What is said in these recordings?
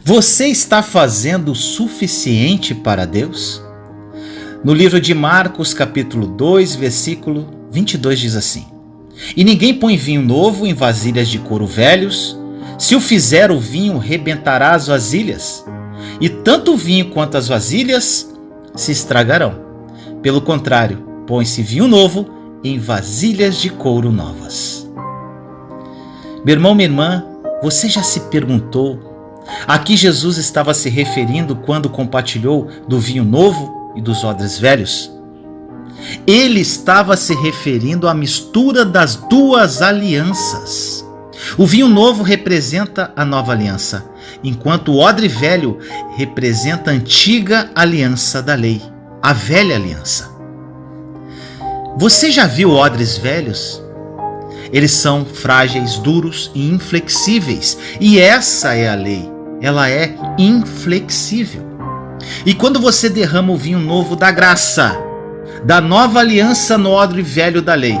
Você está fazendo o suficiente para Deus? No livro de Marcos, capítulo 2, versículo 22 diz assim: E ninguém põe vinho novo em vasilhas de couro velhos. Se o fizer, o vinho rebentará as vasilhas, e tanto o vinho quanto as vasilhas se estragarão. Pelo contrário, põe-se vinho novo em vasilhas de couro novas. Meu irmão, minha irmã, você já se perguntou a que Jesus estava se referindo quando compartilhou do vinho novo e dos odres velhos? Ele estava se referindo à mistura das duas alianças. O vinho novo representa a nova aliança, enquanto o odre velho representa a antiga aliança da lei, a velha aliança. Você já viu odres velhos? Eles são frágeis, duros e inflexíveis, e essa é a lei, ela é inflexível. E quando você derrama o vinho novo da graça, da nova aliança no odre velho da lei,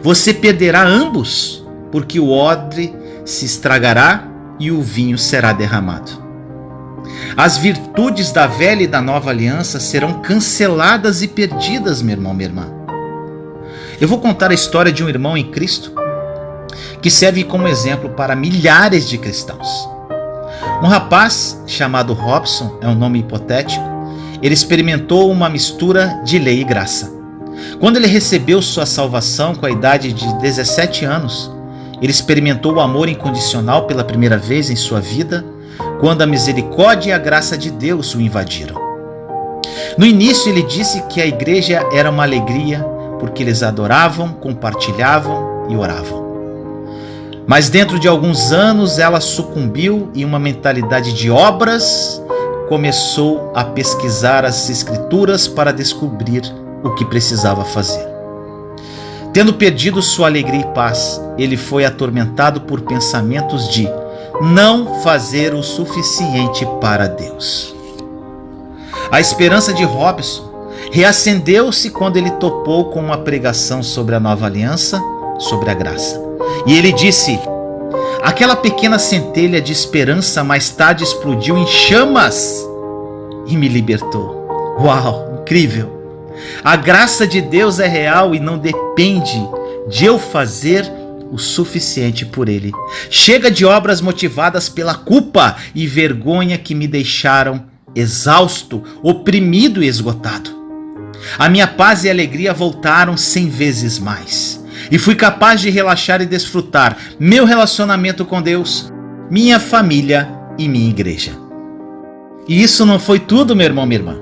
você perderá ambos, porque o odre se estragará e o vinho será derramado. As virtudes da velha e da nova aliança serão canceladas e perdidas, meu irmão, minha irmã. Eu vou contar a história de um irmão em Cristo que serve como exemplo para milhares de cristãos. Um rapaz chamado Robson, é um nome hipotético, ele experimentou uma mistura de lei e graça. Quando ele recebeu sua salvação com a idade de 17 anos, ele experimentou o amor incondicional pela primeira vez em sua vida, quando a misericórdia e a graça de Deus o invadiram. No início ele disse que a igreja era uma alegria, porque eles adoravam, compartilhavam e oravam. Mas dentro de alguns anos ela sucumbiu e uma mentalidade de obras começou a pesquisar as escrituras para descobrir o que precisava fazer. Tendo perdido sua alegria e paz, ele foi atormentado por pensamentos de não fazer o suficiente para Deus. A esperança de Robson reacendeu-se quando ele topou com uma pregação sobre a nova aliança, sobre a graça. E ele disse: aquela pequena centelha de esperança mais tarde explodiu em chamas e me libertou. Uau, incrível! A graça de Deus é real e não depende de eu fazer o suficiente por Ele. Chega de obras motivadas pela culpa e vergonha que me deixaram exausto, oprimido e esgotado. A minha paz e alegria voltaram 100 vezes mais. E fui capaz de relaxar e desfrutar meu relacionamento com Deus, minha família e minha igreja. E isso não foi tudo, meu irmão, minha irmã.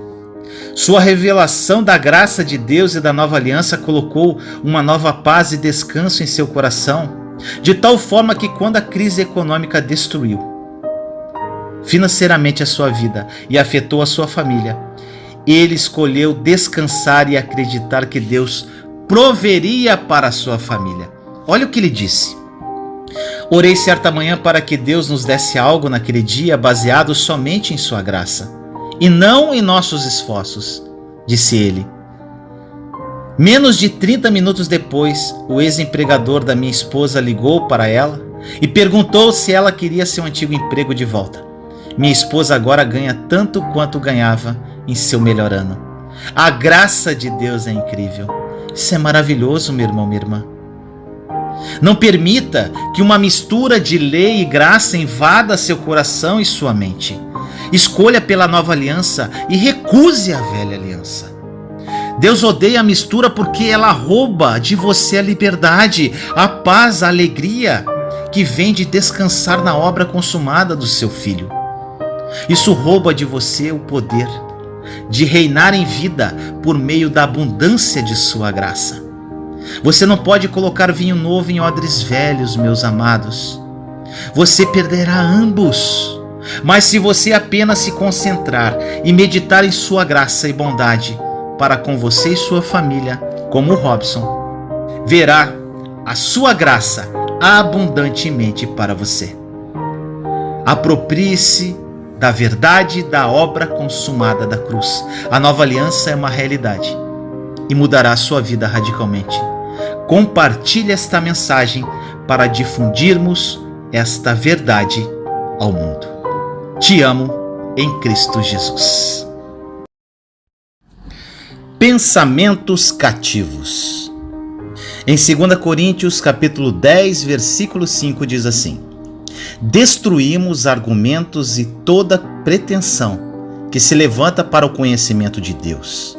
Sua revelação da graça de Deus e da nova aliança colocou uma nova paz e descanso em seu coração, de tal forma que quando a crise econômica destruiu financeiramente a sua vida e afetou a sua família, ele escolheu descansar e acreditar que Deus proveria para a sua família. Olha o que ele disse: orei certa manhã para que Deus nos desse algo naquele dia baseado somente em sua graça e não em nossos esforços, disse ele. Menos de 30 minutos depois, o ex-empregador da minha esposa ligou para ela e perguntou se ela queria seu antigo emprego de volta. Minha esposa agora ganha tanto quanto ganhava em seu melhor ano. A graça de Deus é incrível. Isso é maravilhoso, meu irmão, minha irmã. Não permita que uma mistura de lei e graça invada seu coração e sua mente. Escolha pela nova aliança e recuse a velha aliança. Deus odeia a mistura porque ela rouba de você a liberdade, a paz, a alegria que vem de descansar na obra consumada do seu Filho. Isso rouba de você o poder de reinar em vida por meio da abundância de sua graça. Você não pode colocar vinho novo em odres velhos, meus amados. Você perderá ambos. Mas se você apenas se concentrar e meditar em sua graça e bondade para com você e sua família, como o Robson, verá a sua graça abundantemente para você. Aproprie-se da verdade da obra consumada da cruz. A nova aliança é uma realidade e mudará a sua vida radicalmente. Compartilhe esta mensagem para difundirmos esta verdade ao mundo. Te amo em Cristo Jesus. Pensamentos cativos. Em 2 Coríntios, capítulo 10, versículo 5, diz assim: destruímos argumentos e toda pretensão que se levanta para o conhecimento de Deus,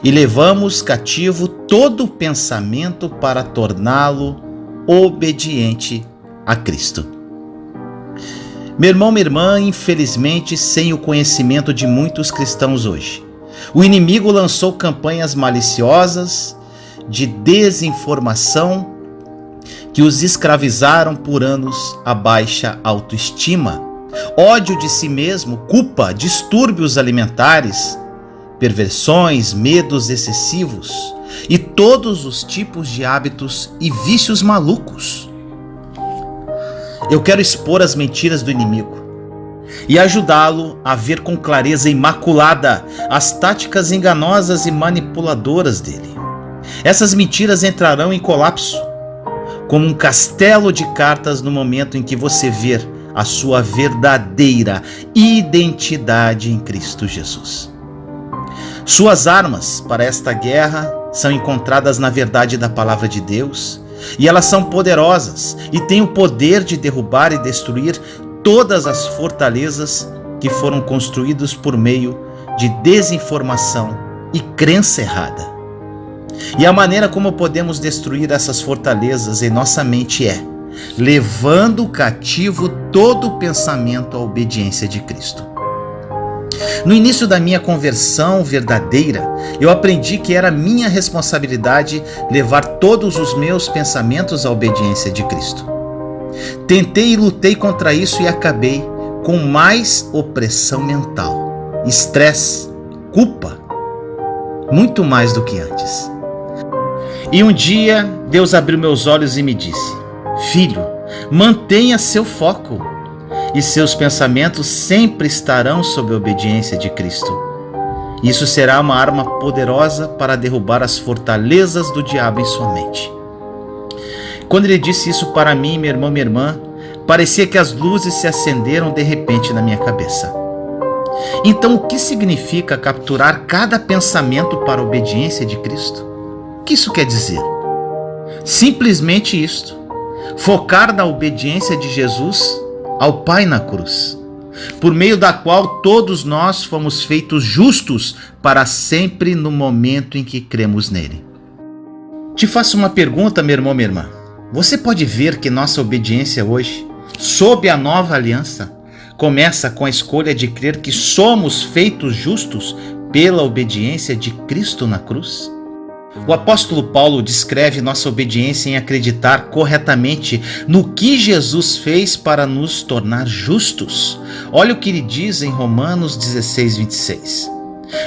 e levamos cativo todo pensamento para torná-lo obediente a Cristo. Meu irmão, minha irmã, infelizmente, sem o conhecimento de muitos cristãos hoje, o inimigo lançou campanhas maliciosas de desinformação que os escravizaram por anos a baixa autoestima, ódio de si mesmo, culpa, distúrbios alimentares, perversões, medos excessivos e todos os tipos de hábitos e vícios malucos. Eu quero expor as mentiras do inimigo e ajudá-lo a ver com clareza imaculada as táticas enganosas e manipuladoras dele. Essas mentiras entrarão em colapso, como um castelo de cartas no momento em que você ver a sua verdadeira identidade em Cristo Jesus. Suas armas para esta guerra são encontradas na verdade da palavra de Deus, e elas são poderosas e têm o poder de derrubar e destruir todas as fortalezas que foram construídas por meio de desinformação e crença errada. E a maneira como podemos destruir essas fortalezas em nossa mente é levando cativo todo o pensamento à obediência de Cristo. No início da minha conversão verdadeira, eu aprendi que era minha responsabilidade levar todos os meus pensamentos à obediência de Cristo. Tentei e lutei contra isso e acabei com mais opressão mental, estresse, culpa, muito mais do que antes. E um dia Deus abriu meus olhos e me disse: filho, mantenha seu foco e seus pensamentos sempre estarão sob a obediência de Cristo. Isso será uma arma poderosa para derrubar as fortalezas do diabo em sua mente. Quando ele disse isso para mim, meu irmão, minha irmã, parecia que as luzes se acenderam de repente na minha cabeça. Então, o que significa capturar cada pensamento para a obediência de Cristo? O que isso quer dizer? Simplesmente isto: focar na obediência de Jesus ao Pai na cruz, por meio da qual todos nós fomos feitos justos para sempre no momento em que cremos nele. Te faço uma pergunta, meu irmão, minha irmã. Você pode ver que nossa obediência hoje, sob a nova aliança, começa com a escolha de crer que somos feitos justos pela obediência de Cristo na cruz? O apóstolo Paulo descreve nossa obediência em acreditar corretamente no que Jesus fez para nos tornar justos. Olha o que ele diz em Romanos 16, 26.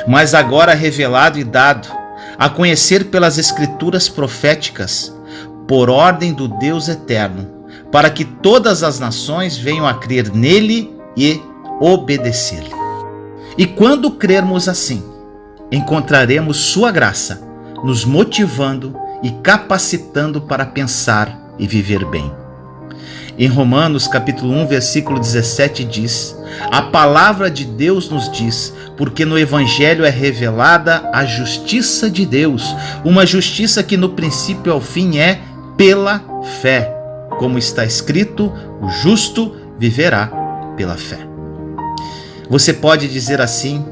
Mas agora revelado e dado a conhecer pelas escrituras proféticas, por ordem do Deus eterno, para que todas as nações venham a crer nele e obedecer-lhe. E quando crermos assim, encontraremos sua graça, nos motivando e capacitando para pensar e viver bem. Em Romanos capítulo 1, versículo 17 diz: a palavra de Deus nos diz, porque no Evangelho é revelada a justiça de Deus, uma justiça que no princípio ao fim é pela fé. Como está escrito, o justo viverá pela fé. Você pode dizer assim: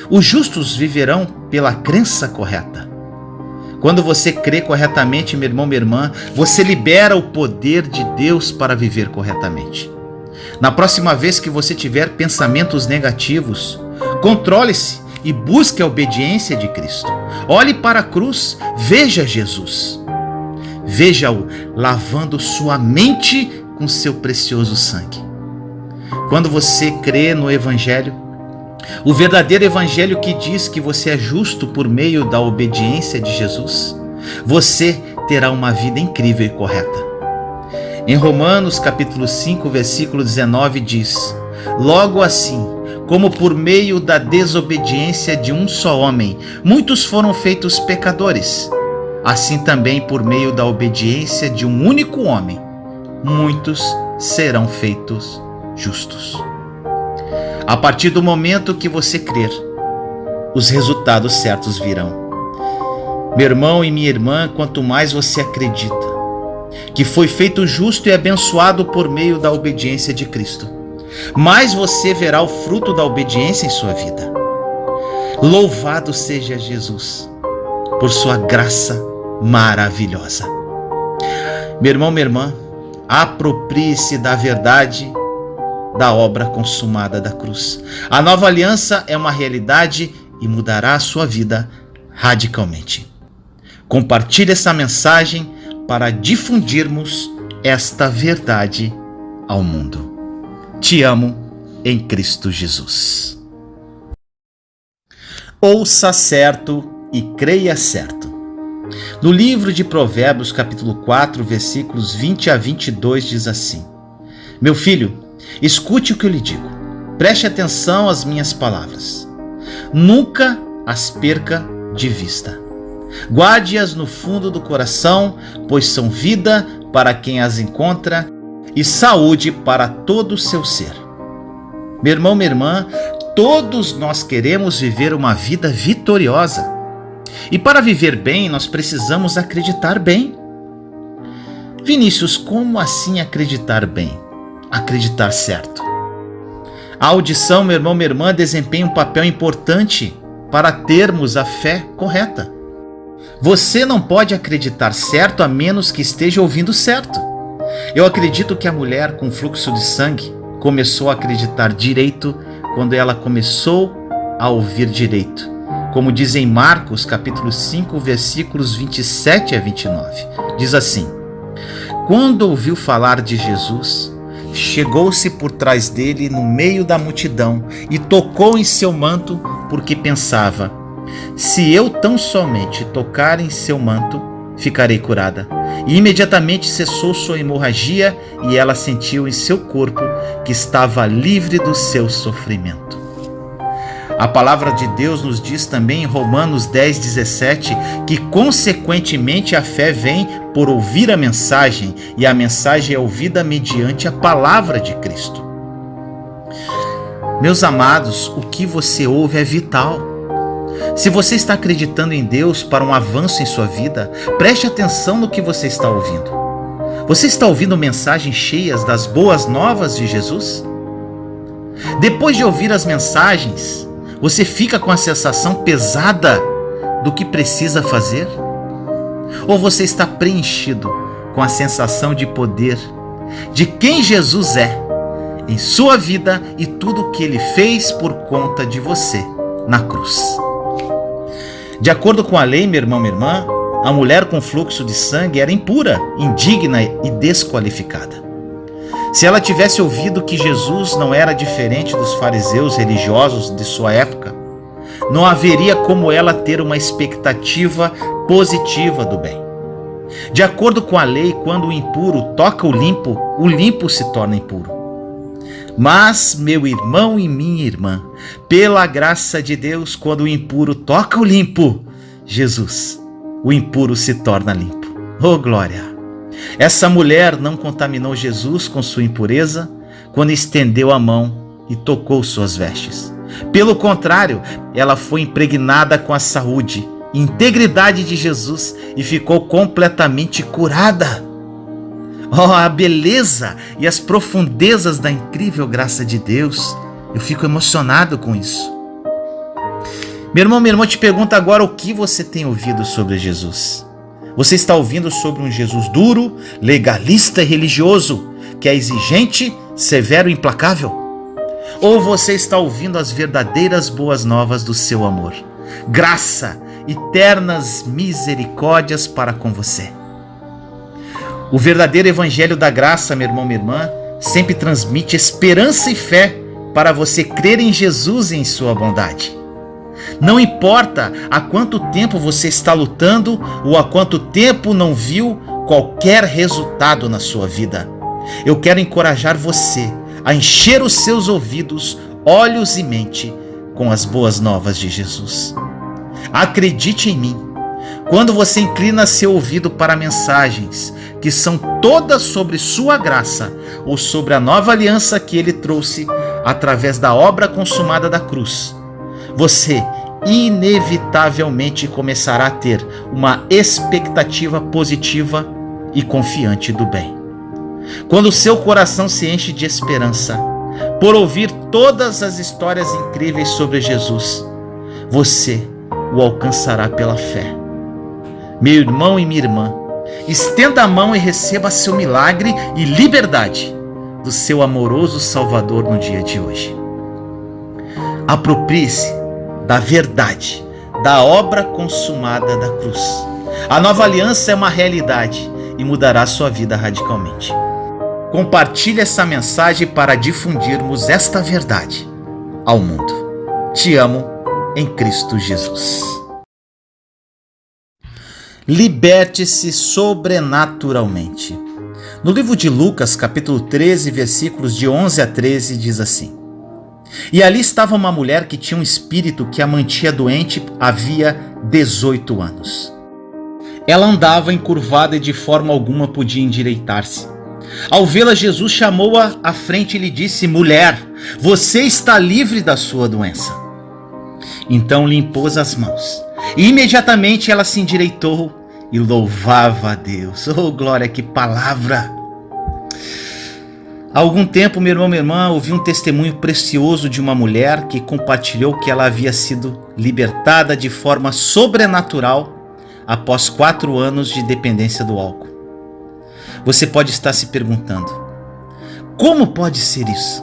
os justos viverão pela crença correta. Quando você crê corretamente, meu irmão, minha irmã, você libera o poder de Deus para viver corretamente. Na próxima vez que você tiver pensamentos negativos, controle-se e busque a obediência de Cristo. Olhe para a cruz, veja Jesus. Veja-o lavando sua mente com seu precioso sangue. Quando você crê no Evangelho, o verdadeiro Evangelho que diz que você é justo por meio da obediência de Jesus, você terá uma vida incrível e correta. Em Romanos capítulo 5, versículo 19 diz: logo assim, como por meio da desobediência de um só homem, muitos foram feitos pecadores, assim também por meio da obediência de um único homem, muitos serão feitos justos. A partir do momento que você crer, os resultados certos virão. Meu irmão e minha irmã, quanto mais você acredita que foi feito justo e abençoado por meio da obediência de Cristo, mais você verá o fruto da obediência em sua vida. Louvado seja Jesus por sua graça maravilhosa. Meu irmão, minha irmã, aproprie-se da verdade da obra consumada da cruz. A nova aliança é uma realidade e mudará a sua vida radicalmente. Compartilhe essa mensagem para difundirmos esta verdade ao mundo. Te amo em Cristo Jesus. Ouça certo e creia certo. No livro de Provérbios, capítulo 4, versículos 20 a 22, diz assim: Meu filho, escute o que eu lhe digo. Preste atenção às minhas palavras. Nunca as perca de vista. Guarde-as no fundo do coração, pois são vida para quem as encontra e saúde para todo o seu ser. Meu irmão, minha irmã, todos nós queremos viver uma vida vitoriosa. E para viver bem, nós precisamos acreditar bem. Vinícius, como assim acreditar bem? Acreditar certo. A audição, meu irmão, minha irmã, desempenha um papel importante para termos a fé correta. Você não pode acreditar certo a menos que esteja ouvindo certo. Eu acredito que a mulher com fluxo de sangue começou a acreditar direito quando ela começou a ouvir direito. Como diz em Marcos, capítulo 5, versículos 27 a 29. Diz assim: Quando ouviu falar de Jesus, chegou-se por trás dele no meio da multidão e tocou em seu manto, porque pensava: se eu tão somente tocar em seu manto, ficarei curada. E imediatamente cessou sua hemorragia e ela sentiu em seu corpo que estava livre do seu sofrimento. A palavra de Deus nos diz também em Romanos 10:17 que consequentemente a fé vem por ouvir a mensagem, e a mensagem é ouvida mediante a palavra de Cristo. Meus amados, o que você ouve é vital. Se você está acreditando em Deus para um avanço em sua vida, preste atenção no que você está ouvindo. Você está ouvindo mensagens cheias das boas novas de Jesus? Depois de ouvir as mensagens, você fica com a sensação pesada do que precisa fazer? Ou você está preenchido com a sensação de poder, de quem Jesus é em sua vida e tudo o que Ele fez por conta de você na cruz? De acordo com a lei, meu irmão, minha irmã, a mulher com fluxo de sangue era impura, indigna e desqualificada. Se ela tivesse ouvido que Jesus não era diferente dos fariseus religiosos de sua época, não haveria como ela ter uma expectativa positiva do bem. De acordo com a lei, quando o impuro toca o limpo se torna impuro. Mas, meu irmão e minha irmã, pela graça de Deus, quando o impuro toca o limpo, Jesus, o impuro se torna limpo. Oh, glória! Essa mulher não contaminou Jesus com sua impureza quando estendeu a mão e tocou suas vestes. Pelo contrário, ela foi impregnada com a saúde e integridade de Jesus e ficou completamente curada. Oh, a beleza e as profundezas da incrível graça de Deus. Eu fico emocionado com isso. Meu irmão, minha irmã, te pergunta agora o que você tem ouvido sobre Jesus. Você está ouvindo sobre um Jesus duro, legalista e religioso, que é exigente, severo e implacável? Ou você está ouvindo as verdadeiras boas novas do seu amor, graça, eternas misericórdias para com você? O verdadeiro evangelho da graça, meu irmão, minha irmã, sempre transmite esperança e fé para você crer em Jesus e em sua bondade. Não importa há quanto tempo você está lutando ou há quanto tempo não viu qualquer resultado na sua vida. Eu quero encorajar você a encher os seus ouvidos, olhos e mente com as boas novas de Jesus. Acredite em mim. Quando você inclina seu ouvido para mensagens que são todas sobre sua graça ou sobre a nova aliança que Ele trouxe, através da obra consumada da cruz, você inevitavelmente começará a ter uma expectativa positiva e confiante do bem. Quando o seu coração se enche de esperança por ouvir todas as histórias incríveis sobre Jesus, você o alcançará pela fé. Meu irmão e minha irmã, estenda a mão e receba seu milagre e liberdade do seu amoroso Salvador no dia de hoje. Aproprie-se da verdade, da obra consumada da cruz. A nova aliança é uma realidade e mudará sua vida radicalmente. Compartilhe essa mensagem para difundirmos esta verdade ao mundo. Te amo em Cristo Jesus. Liberte-se sobrenaturalmente. No livro de Lucas, capítulo 13, versículos de 11 a 13, diz assim: E ali estava uma mulher que tinha um espírito que a mantinha doente havia 18 anos. Ela andava encurvada e de forma alguma podia endireitar-se. Ao vê-la, Jesus chamou-a à frente e lhe disse: Mulher, você está livre da sua doença. Então lhe impôs as mãos, e imediatamente ela se endireitou e louvava a Deus. Oh, glória, que palavra! Há algum tempo, meu irmão, minha irmã, ouvi um testemunho precioso de uma mulher que compartilhou que ela havia sido libertada de forma sobrenatural após 4 anos de dependência do álcool. Você pode estar se perguntando: como pode ser isso?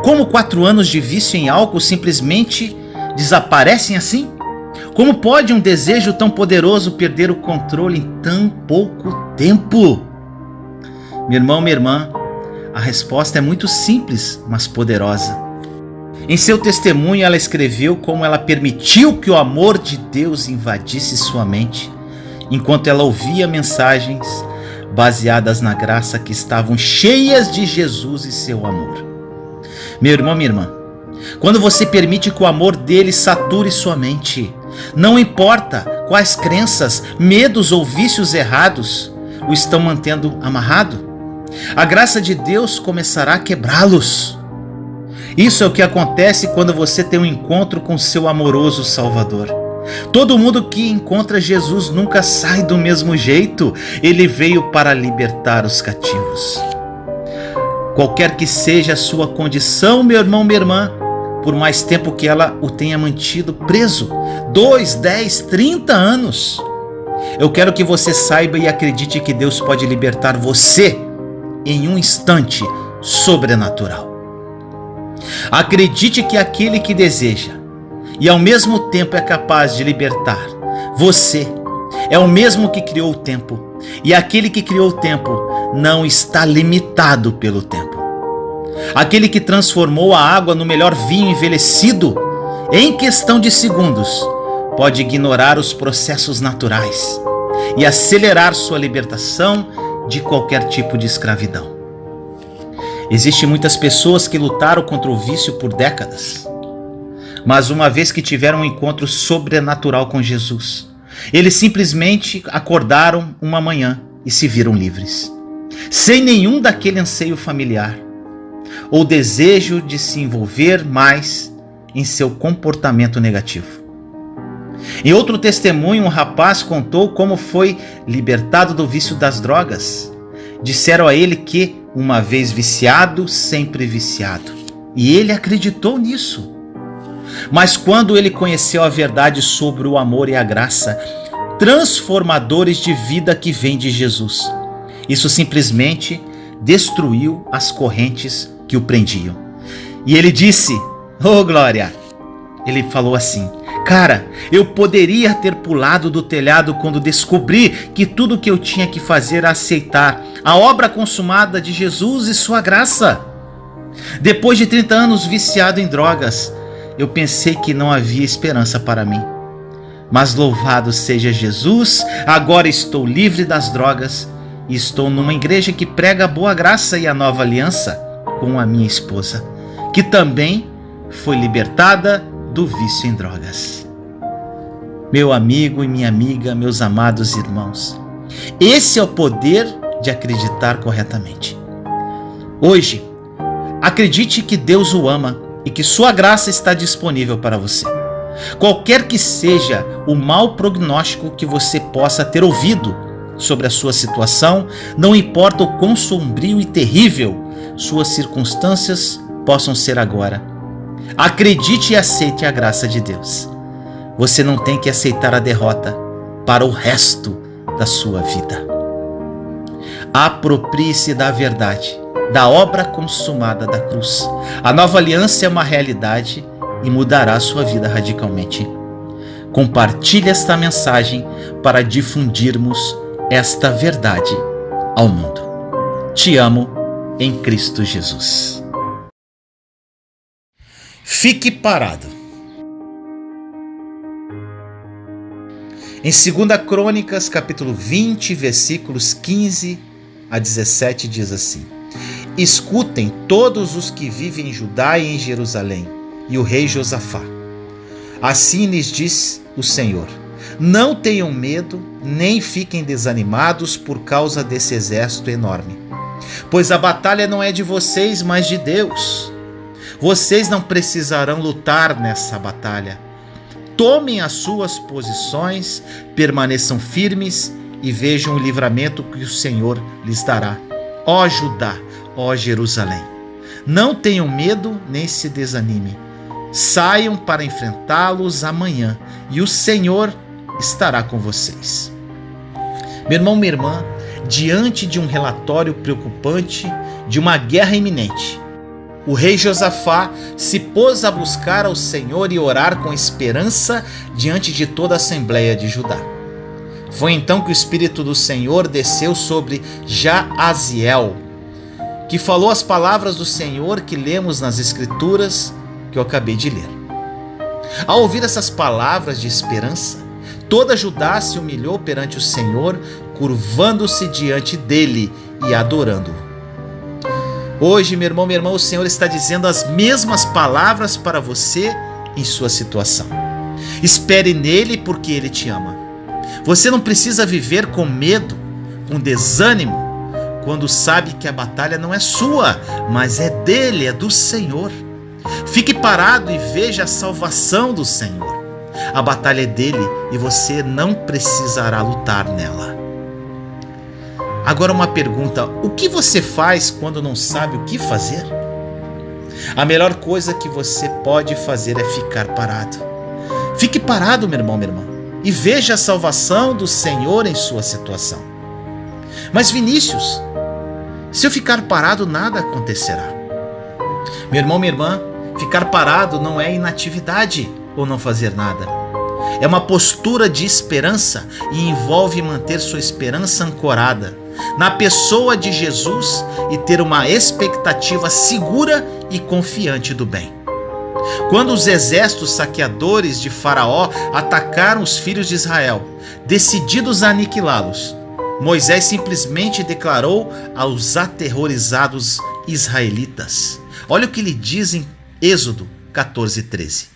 Como 4 anos de vício em álcool simplesmente desaparecem assim? Como pode um desejo tão poderoso perder o controle em tão pouco tempo? Meu irmão, minha irmã, a resposta é muito simples, mas poderosa. Em seu testemunho, ela escreveu como ela permitiu que o amor de Deus invadisse sua mente, enquanto ela ouvia mensagens baseadas na graça que estavam cheias de Jesus e seu amor. Meu irmão, minha irmã, quando você permite que o amor dele sature sua mente, não importa quais crenças, medos ou vícios errados o estão mantendo amarrado, a graça de Deus começará a quebrá-los. Isso é o que acontece quando você tem um encontro com seu amoroso Salvador. Todo mundo que encontra Jesus nunca sai do mesmo jeito. Ele veio para libertar os cativos. Qualquer que seja a sua condição, meu irmão, minha irmã, por mais tempo que ela o tenha mantido preso, 2, 10, 30 anos, eu quero que você saiba e acredite que Deus pode libertar você em um instante sobrenatural. Acredite que aquele que deseja e ao mesmo tempo é capaz de libertar você é o mesmo que criou o tempo, e aquele que criou o tempo não está limitado pelo tempo. Aquele que transformou a água no melhor vinho envelhecido em questão de segundos pode ignorar os processos naturais e acelerar sua libertação de qualquer tipo de escravidão. Existem muitas pessoas que lutaram contra o vício por décadas, mas uma vez que tiveram um encontro sobrenatural com Jesus, eles simplesmente acordaram uma manhã e se viram livres, sem nenhum daquele anseio familiar ou desejo de se envolver mais em seu comportamento negativo. Em outro testemunho, um rapaz contou como foi libertado do vício das drogas. Disseram a ele que, uma vez viciado, sempre viciado. E ele acreditou nisso. Mas quando ele conheceu a verdade sobre o amor e a graça transformadores de vida que vem de Jesus, isso simplesmente destruiu as correntes que o prendiam. E ele disse: "Oh, glória!" Ele falou assim: "Cara, eu poderia ter pulado do telhado quando descobri que tudo que eu tinha que fazer era aceitar a obra consumada de Jesus e sua graça. Depois de 30 anos viciado em drogas, eu pensei que não havia esperança para mim. Mas louvado seja Jesus, agora estou livre das drogas e estou numa igreja que prega a boa graça e a nova aliança com a minha esposa, que também foi libertada do vício em drogas." Meu amigo e minha amiga, meus amados irmãos, esse é o poder de acreditar corretamente. Hoje, Acredite que Deus o ama e que sua graça está disponível para você. Qualquer que seja o mau prognóstico que você possa ter ouvido sobre a sua situação, não importa o quão sombrio e terrível suas circunstâncias possam ser agora. Acredite e aceite a graça de Deus. Você não tem que aceitar a derrota para o resto da sua vida. Aproprie-se da verdade, da obra consumada da cruz. A nova aliança é uma realidade e mudará a sua vida radicalmente. Compartilhe esta mensagem para difundirmos esta verdade ao mundo. Te amo em Cristo Jesus. Fique parado. Em 2 Crônicas, capítulo 20, versículos 15 a 17, diz assim: Escutem todos os que vivem em Judá e em Jerusalém, e o rei Josafá. Assim lhes diz o Senhor: não tenham medo, nem fiquem desanimados por causa desse exército enorme. Pois a batalha não é de vocês, mas de Deus. Vocês não precisarão lutar nessa batalha. Tomem as suas posições, permaneçam firmes e vejam o livramento que o Senhor lhes dará. Ó Judá, ó Jerusalém, não tenham medo nem se desanimem. Saiam para enfrentá-los amanhã e o Senhor estará com vocês. Meu irmão, minha irmã, diante de um relatório preocupante de uma guerra iminente, o rei Josafá se pôs a buscar ao Senhor e orar com esperança diante de toda a Assembleia de Judá. Foi então que o Espírito do Senhor desceu sobre Jaaziel, que falou as palavras do Senhor que lemos nas Escrituras, que eu acabei de ler. Ao ouvir essas palavras de esperança, toda Judá se humilhou perante o Senhor, curvando-se diante dele e adorando-o. Hoje, meu irmão, minha irmã, o Senhor está dizendo as mesmas palavras para você em sua situação. Espere nele porque ele te ama. Você não precisa viver com medo, com desânimo, quando sabe que a batalha não é sua, mas é dele, é do Senhor. Fique parado e veja a salvação do Senhor. A batalha é dele e você não precisará lutar nela. Agora uma pergunta: o que você faz quando não sabe o que fazer? A melhor coisa que você pode fazer é ficar parado. Fique parado, meu irmão, minha irmã, e veja a salvação do Senhor em sua situação. Mas Vinícius, se eu ficar parado, nada acontecerá. Meu irmão, minha irmã, ficar parado não é inatividade ou não fazer nada. É uma postura de esperança e envolve manter sua esperança ancorada na pessoa de Jesus e ter uma expectativa segura e confiante do bem. Quando os exércitos saqueadores de Faraó atacaram os filhos de Israel, decididos a aniquilá-los, Moisés simplesmente declarou aos aterrorizados israelitas. Olha o que ele diz em Êxodo 14:13.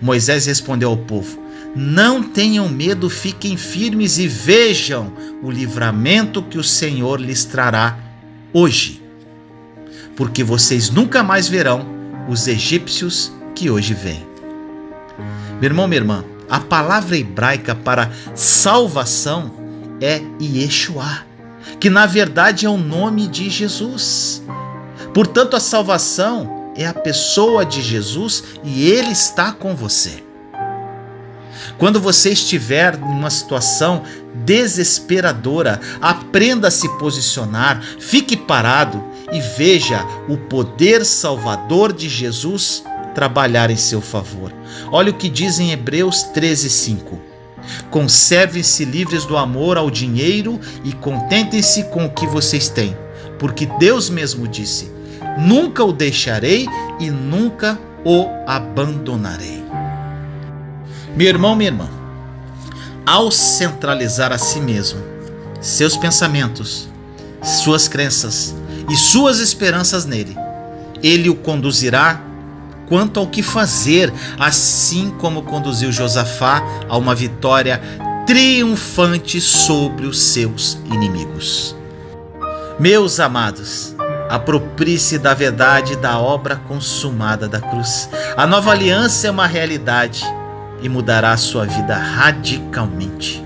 Moisés respondeu ao povo: não tenham medo, fiquem firmes e vejam o livramento que o Senhor lhes trará hoje, porque vocês nunca mais verão os egípcios que hoje vêm. Meu irmão, minha irmã, a palavra hebraica para salvação é Yeshua, que na verdade é o nome de Jesus. Portanto, a salvação é a pessoa de Jesus e ele está com você. Quando você estiver em uma situação desesperadora, aprenda a se posicionar, fique parado e veja o poder salvador de Jesus trabalhar em seu favor. Olha o que diz em Hebreus 13:5. Conservem-se livres do amor ao dinheiro e contentem-se com o que vocês têm, porque Deus mesmo disse: nunca o deixarei e nunca o abandonarei. Meu irmão, minha irmã, ao centralizar a si mesmo, seus pensamentos, suas crenças e suas esperanças nele, ele o conduzirá quanto ao que fazer, assim como conduziu Josafá a uma vitória triunfante sobre os seus inimigos. Meus amados, Aproprie-se da verdade da obra consumada da cruz. A nova aliança é uma realidade e mudará a sua vida radicalmente.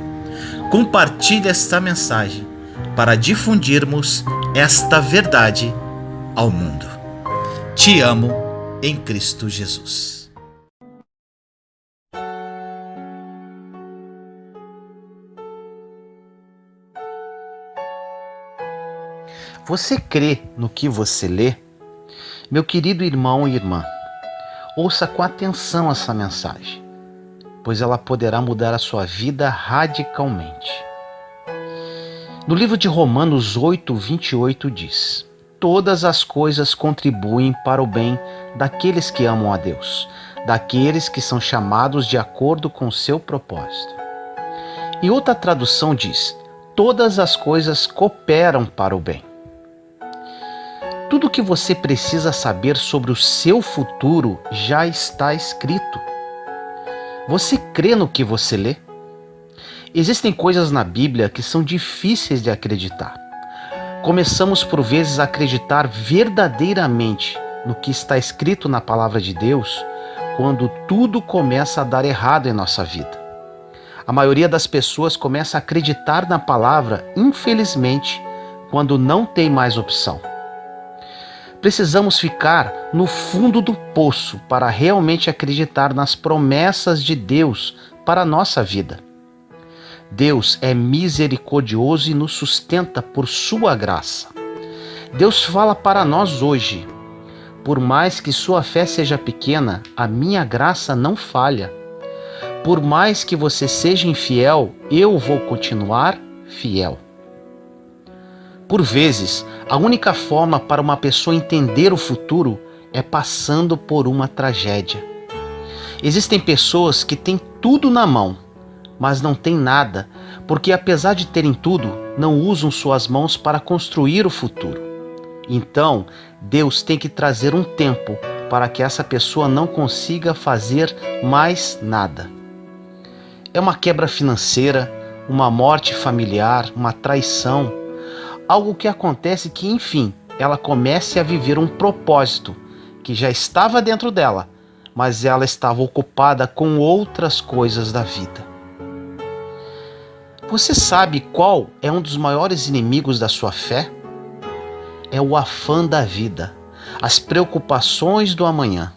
Compartilhe esta mensagem para difundirmos esta verdade ao mundo. Te amo em Cristo Jesus. Você crê no que você lê? Meu querido irmão e irmã, ouça com atenção essa mensagem, pois ela poderá mudar a sua vida radicalmente. No livro de Romanos 8:28 diz: todas as coisas contribuem para o bem daqueles que amam a Deus, daqueles que são chamados de acordo com o seu propósito. E outra tradução diz: todas as coisas cooperam para o bem. Tudo o que você precisa saber sobre o seu futuro já está escrito. Você crê no que você lê? Existem coisas na Bíblia que são difíceis de acreditar. Começamos por vezes a acreditar verdadeiramente no que está escrito na Palavra de Deus quando tudo começa a dar errado em nossa vida. A maioria das pessoas começa a acreditar na palavra, infelizmente, quando não tem mais opção. Precisamos ficar no fundo do poço para realmente acreditar nas promessas de Deus para a nossa vida. Deus é misericordioso e nos sustenta por sua graça. Deus fala para nós hoje: por mais que sua fé seja pequena, a minha graça não falha. Por mais que você seja infiel, eu vou continuar fiel. Por vezes, a única forma para uma pessoa entender o futuro é passando por uma tragédia. Existem pessoas que têm tudo na mão, mas não têm nada, porque apesar de terem tudo, não usam suas mãos para construir o futuro. Então, Deus tem que trazer um tempo para que essa pessoa não consiga fazer mais nada. É uma quebra financeira, uma morte familiar, uma traição, algo que acontece que, enfim, ela comece a viver um propósito que já estava dentro dela, mas ela estava ocupada com outras coisas da vida. Você sabe qual é um dos maiores inimigos da sua fé? É o afã da vida, as preocupações do amanhã.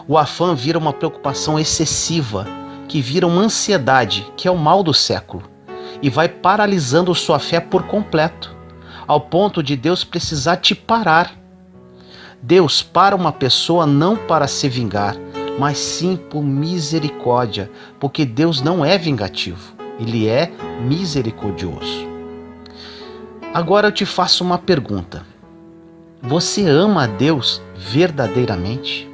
O afã vira uma preocupação excessiva, que vira uma ansiedade, que é o mal do século, e vai paralisando sua fé por completo, ao ponto de Deus precisar te parar. Deus para uma pessoa não para se vingar, mas sim por misericórdia, porque Deus não é vingativo, Ele é misericordioso. Agora eu te faço uma pergunta. Você ama a Deus verdadeiramente?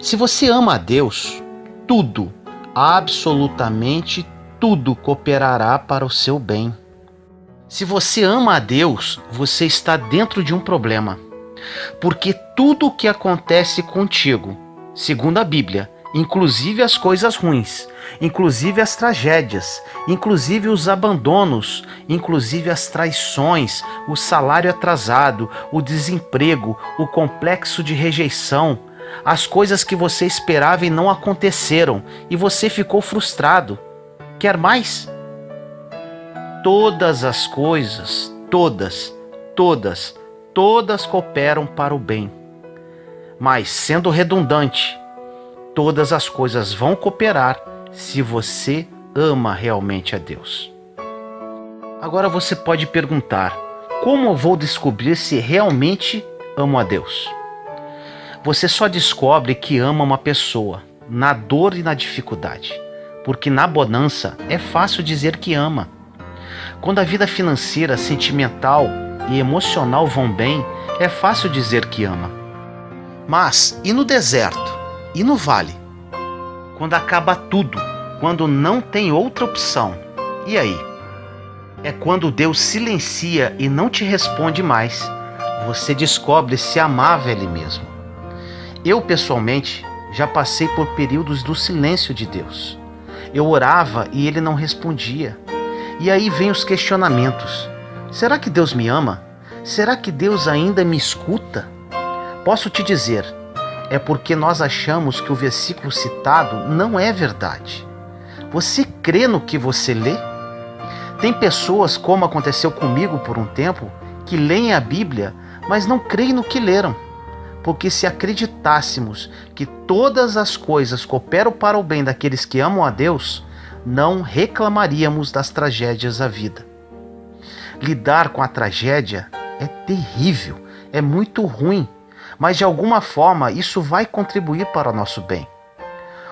Se você ama a Deus, tudo, absolutamente tudo cooperará para o seu bem. Se você ama a Deus, você está dentro de um problema, porque tudo o que acontece contigo, segundo a Bíblia, inclusive as coisas ruins, inclusive as tragédias, inclusive os abandonos, inclusive as traições, o salário atrasado, o desemprego, o complexo de rejeição, as coisas que você esperava e não aconteceram, e você ficou frustrado. Quer mais? Todas as coisas, todas cooperam para o bem. Mas, sendo redundante, todas as coisas vão cooperar se você ama realmente a Deus. Agora você pode perguntar: como eu vou descobrir se realmente amo a Deus? Você só descobre que ama uma pessoa na dor e na dificuldade, porque na bonança é fácil dizer que ama. Quando a vida financeira, sentimental e emocional vão bem, é fácil dizer que ama. Mas e no deserto? E no vale? Quando acaba tudo, quando não tem outra opção, e aí? É quando Deus silencia e não te responde mais. Você descobre se amava Ele mesmo. Eu, pessoalmente, já passei por períodos do silêncio de Deus. Eu orava e Ele não respondia. E aí vem os questionamentos. Será que Deus me ama? Será que Deus ainda me escuta? Posso te dizer, é porque nós achamos que o versículo citado não é verdade. Você crê no que você lê? Tem pessoas, como aconteceu comigo por um tempo, que leem a Bíblia, mas não creem no que leram. Porque se acreditássemos que todas as coisas cooperam para o bem daqueles que amam a Deus, não reclamaríamos das tragédias da vida. Lidar com a tragédia é terrível, é muito ruim, mas de alguma forma isso vai contribuir para o nosso bem.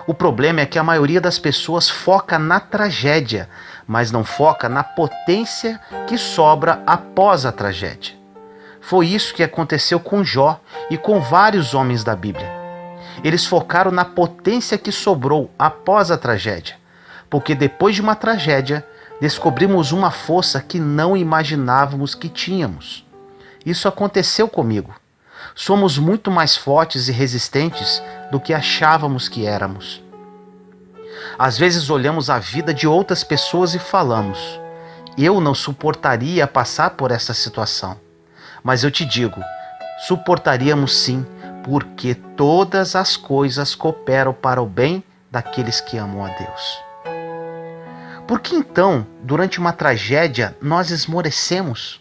O problema é que a maioria das pessoas foca na tragédia, mas não foca na potência que sobra após a tragédia. Foi isso que aconteceu com Jó e com vários homens da Bíblia. Eles focaram na potência que sobrou após a tragédia, porque depois de uma tragédia, descobrimos uma força que não imaginávamos que tínhamos. Isso aconteceu comigo. Somos muito mais fortes e resistentes do que achávamos que éramos. Às vezes olhamos a vida de outras pessoas e falamos: eu não suportaria passar por essa situação. Mas eu te digo, suportaríamos sim, porque todas as coisas cooperam para o bem daqueles que amam a Deus. Por que então, durante uma tragédia, nós esmorecemos?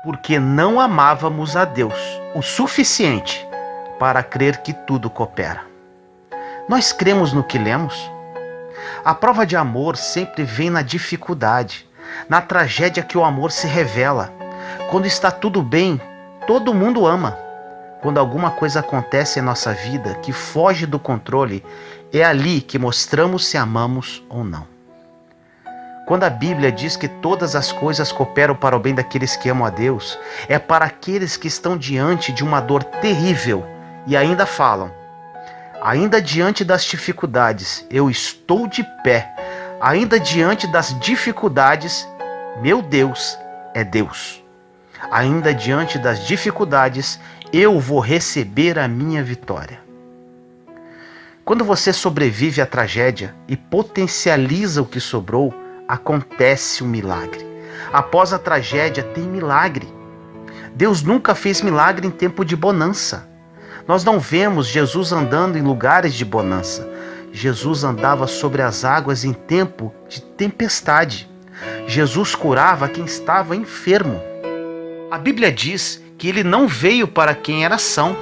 Porque não amávamos a Deus o suficiente para crer que tudo coopera. Nós cremos no que lemos? A prova de amor sempre vem na dificuldade, na tragédia que o amor se revela. Quando está tudo bem, todo mundo ama. Quando alguma coisa acontece em nossa vida que foge do controle, é ali que mostramos se amamos ou não. Quando a Bíblia diz que todas as coisas cooperam para o bem daqueles que amam a Deus, é para aqueles que estão diante de uma dor terrível e ainda falam: ainda diante das dificuldades, eu estou de pé. Ainda diante das dificuldades, meu Deus é Deus. Ainda diante das dificuldades, eu vou receber a minha vitória. Quando você sobrevive à tragédia e potencializa o que sobrou, acontece um milagre. Após a tragédia tem milagre. Deus nunca fez milagre em tempo de bonança. Nós não vemos Jesus andando em lugares de bonança. Jesus andava sobre as águas em tempo de tempestade. Jesus curava quem estava enfermo. A Bíblia diz que ele não veio para quem era são,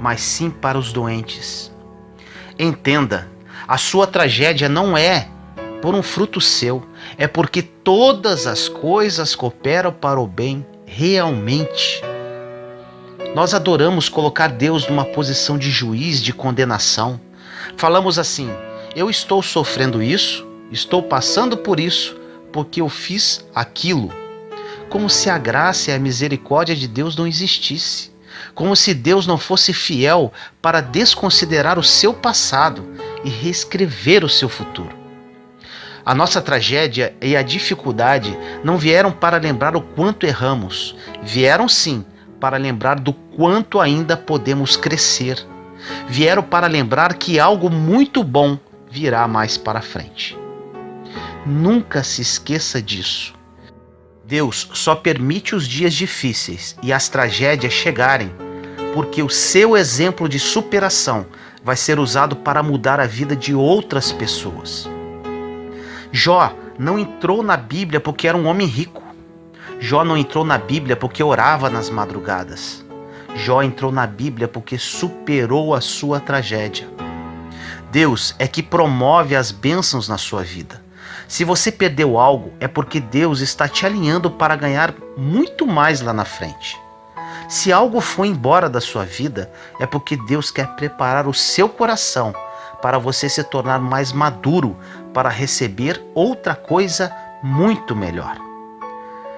mas sim para os doentes. Entenda, a sua tragédia não é por um fruto seu, é porque todas as coisas cooperam para o bem realmente. Nós adoramos colocar Deus numa posição de juiz, de condenação. Falamos assim: eu estou sofrendo isso, estou passando por isso, porque eu fiz aquilo. Como se a graça e a misericórdia de Deus não existisse. Como se Deus não fosse fiel para desconsiderar o seu passado e reescrever o seu futuro. A nossa tragédia e a dificuldade não vieram para lembrar o quanto erramos. Vieram sim para lembrar do quanto ainda podemos crescer. Vieram para lembrar que algo muito bom virá mais para frente. Nunca se esqueça disso. Deus só permite os dias difíceis e as tragédias chegarem, porque o seu exemplo de superação vai ser usado para mudar a vida de outras pessoas. Jó não entrou na Bíblia porque era um homem rico. Jó não entrou na Bíblia porque orava nas madrugadas. Jó entrou na Bíblia porque superou a sua tragédia. Deus é que promove as bênçãos na sua vida. Se você perdeu algo, é porque Deus está te alinhando para ganhar muito mais lá na frente. Se algo foi embora da sua vida, é porque Deus quer preparar o seu coração para você se tornar mais maduro para receber outra coisa muito melhor.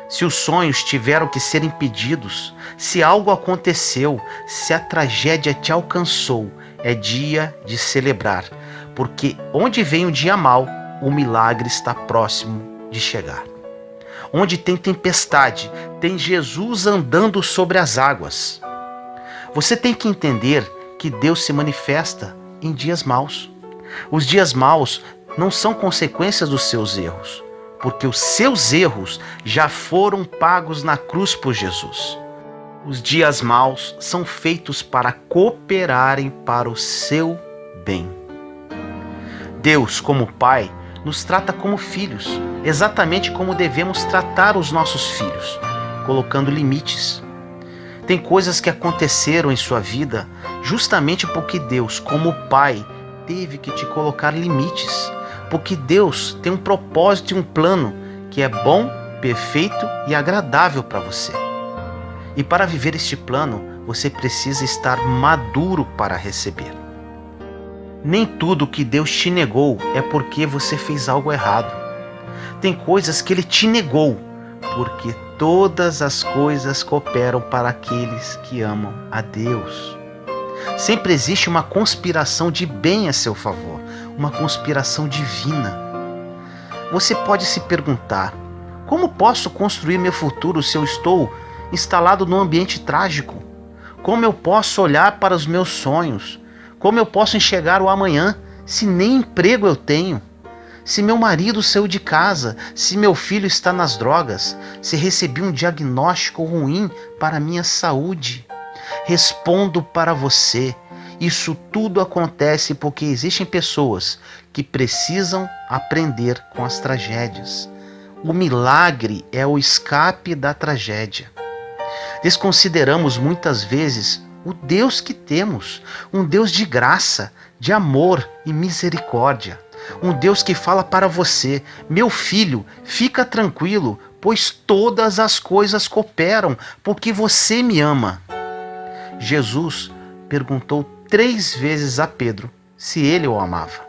Se os sonhos tiveram que ser impedidos, se algo aconteceu, se a tragédia te alcançou, é dia de celebrar, porque onde vem o dia mau, o milagre está próximo de chegar. Onde tem tempestade, tem Jesus andando sobre as águas. Você tem que entender que Deus se manifesta em dias maus. Os dias maus não são consequências dos seus erros. porque os seus erros já foram pagos na cruz por Jesus. Os dias maus são feitos para cooperarem para o seu bem. Deus, como Pai, nos trata como filhos, exatamente como devemos tratar os nossos filhos, colocando limites. Tem coisas que aconteceram em sua vida justamente porque Deus, como Pai, teve que te colocar limites, porque Deus tem um propósito e um plano que é bom, perfeito e agradável para você. E para viver este plano, você precisa estar maduro para receber. Nem tudo que Deus te negou é porque você fez algo errado. Tem coisas que Ele te negou, porque todas as coisas cooperam para aqueles que amam a Deus. Sempre existe uma conspiração de bem a seu favor, uma conspiração divina. Você pode se perguntar: como posso construir meu futuro se eu estou instalado num ambiente trágico? Como eu posso olhar para os meus sonhos? Como eu posso enxergar o amanhã se nem emprego eu tenho? Se meu marido saiu de casa, se meu filho está nas drogas, se recebi um diagnóstico ruim para a minha saúde? Respondo para você: isso tudo acontece porque existem pessoas que precisam aprender com as tragédias. O milagre é o escape da tragédia. Desconsideramos muitas vezes o Deus que temos, um Deus de graça, de amor e misericórdia. Um Deus que fala para você: meu filho, fica tranquilo, pois todas as coisas cooperam porque você me ama. Jesus perguntou 3 vezes a Pedro se ele o amava.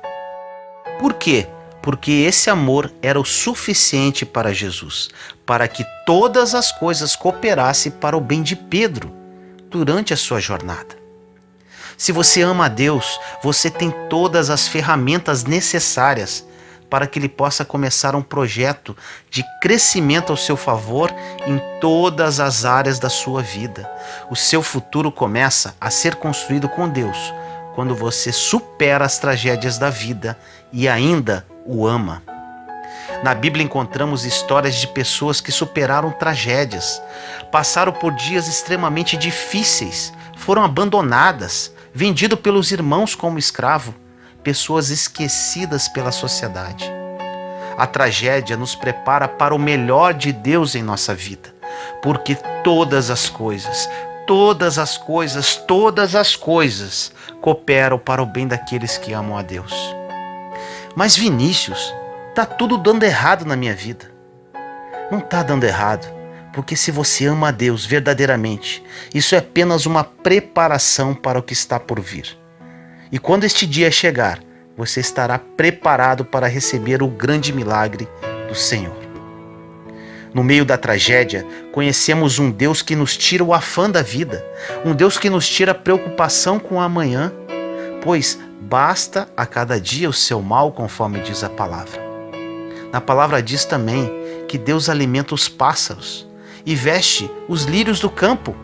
Por quê? Porque esse amor era o suficiente para Jesus, para que todas as coisas cooperassem para o bem de Pedro durante a sua jornada. Se você ama a Deus, você tem todas as ferramentas necessárias para que Ele possa começar um projeto de crescimento ao seu favor em todas as áreas da sua vida. O seu futuro começa a ser construído com Deus quando você supera as tragédias da vida e ainda o ama. Na Bíblia encontramos histórias de pessoas que superaram tragédias, passaram por dias extremamente difíceis, foram abandonadas, vendidas pelos irmãos como escravo, pessoas esquecidas pela sociedade. A tragédia nos prepara para o melhor de Deus em nossa vida, porque todas as coisas cooperam para o bem daqueles que amam a Deus. Mas Vinícius, tá tudo dando errado na minha vida. Não tá dando errado, porque se você ama a Deus verdadeiramente, isso é apenas uma preparação para o que está por vir. E quando este dia chegar, você estará preparado para receber o grande milagre do Senhor. No meio da tragédia, conhecemos um Deus que nos tira o afã da vida, um Deus que nos tira a preocupação com o amanhã, pois basta a cada dia o seu mal, conforme diz a palavra. Na palavra diz também que Deus alimenta os pássaros e veste os lírios do campo.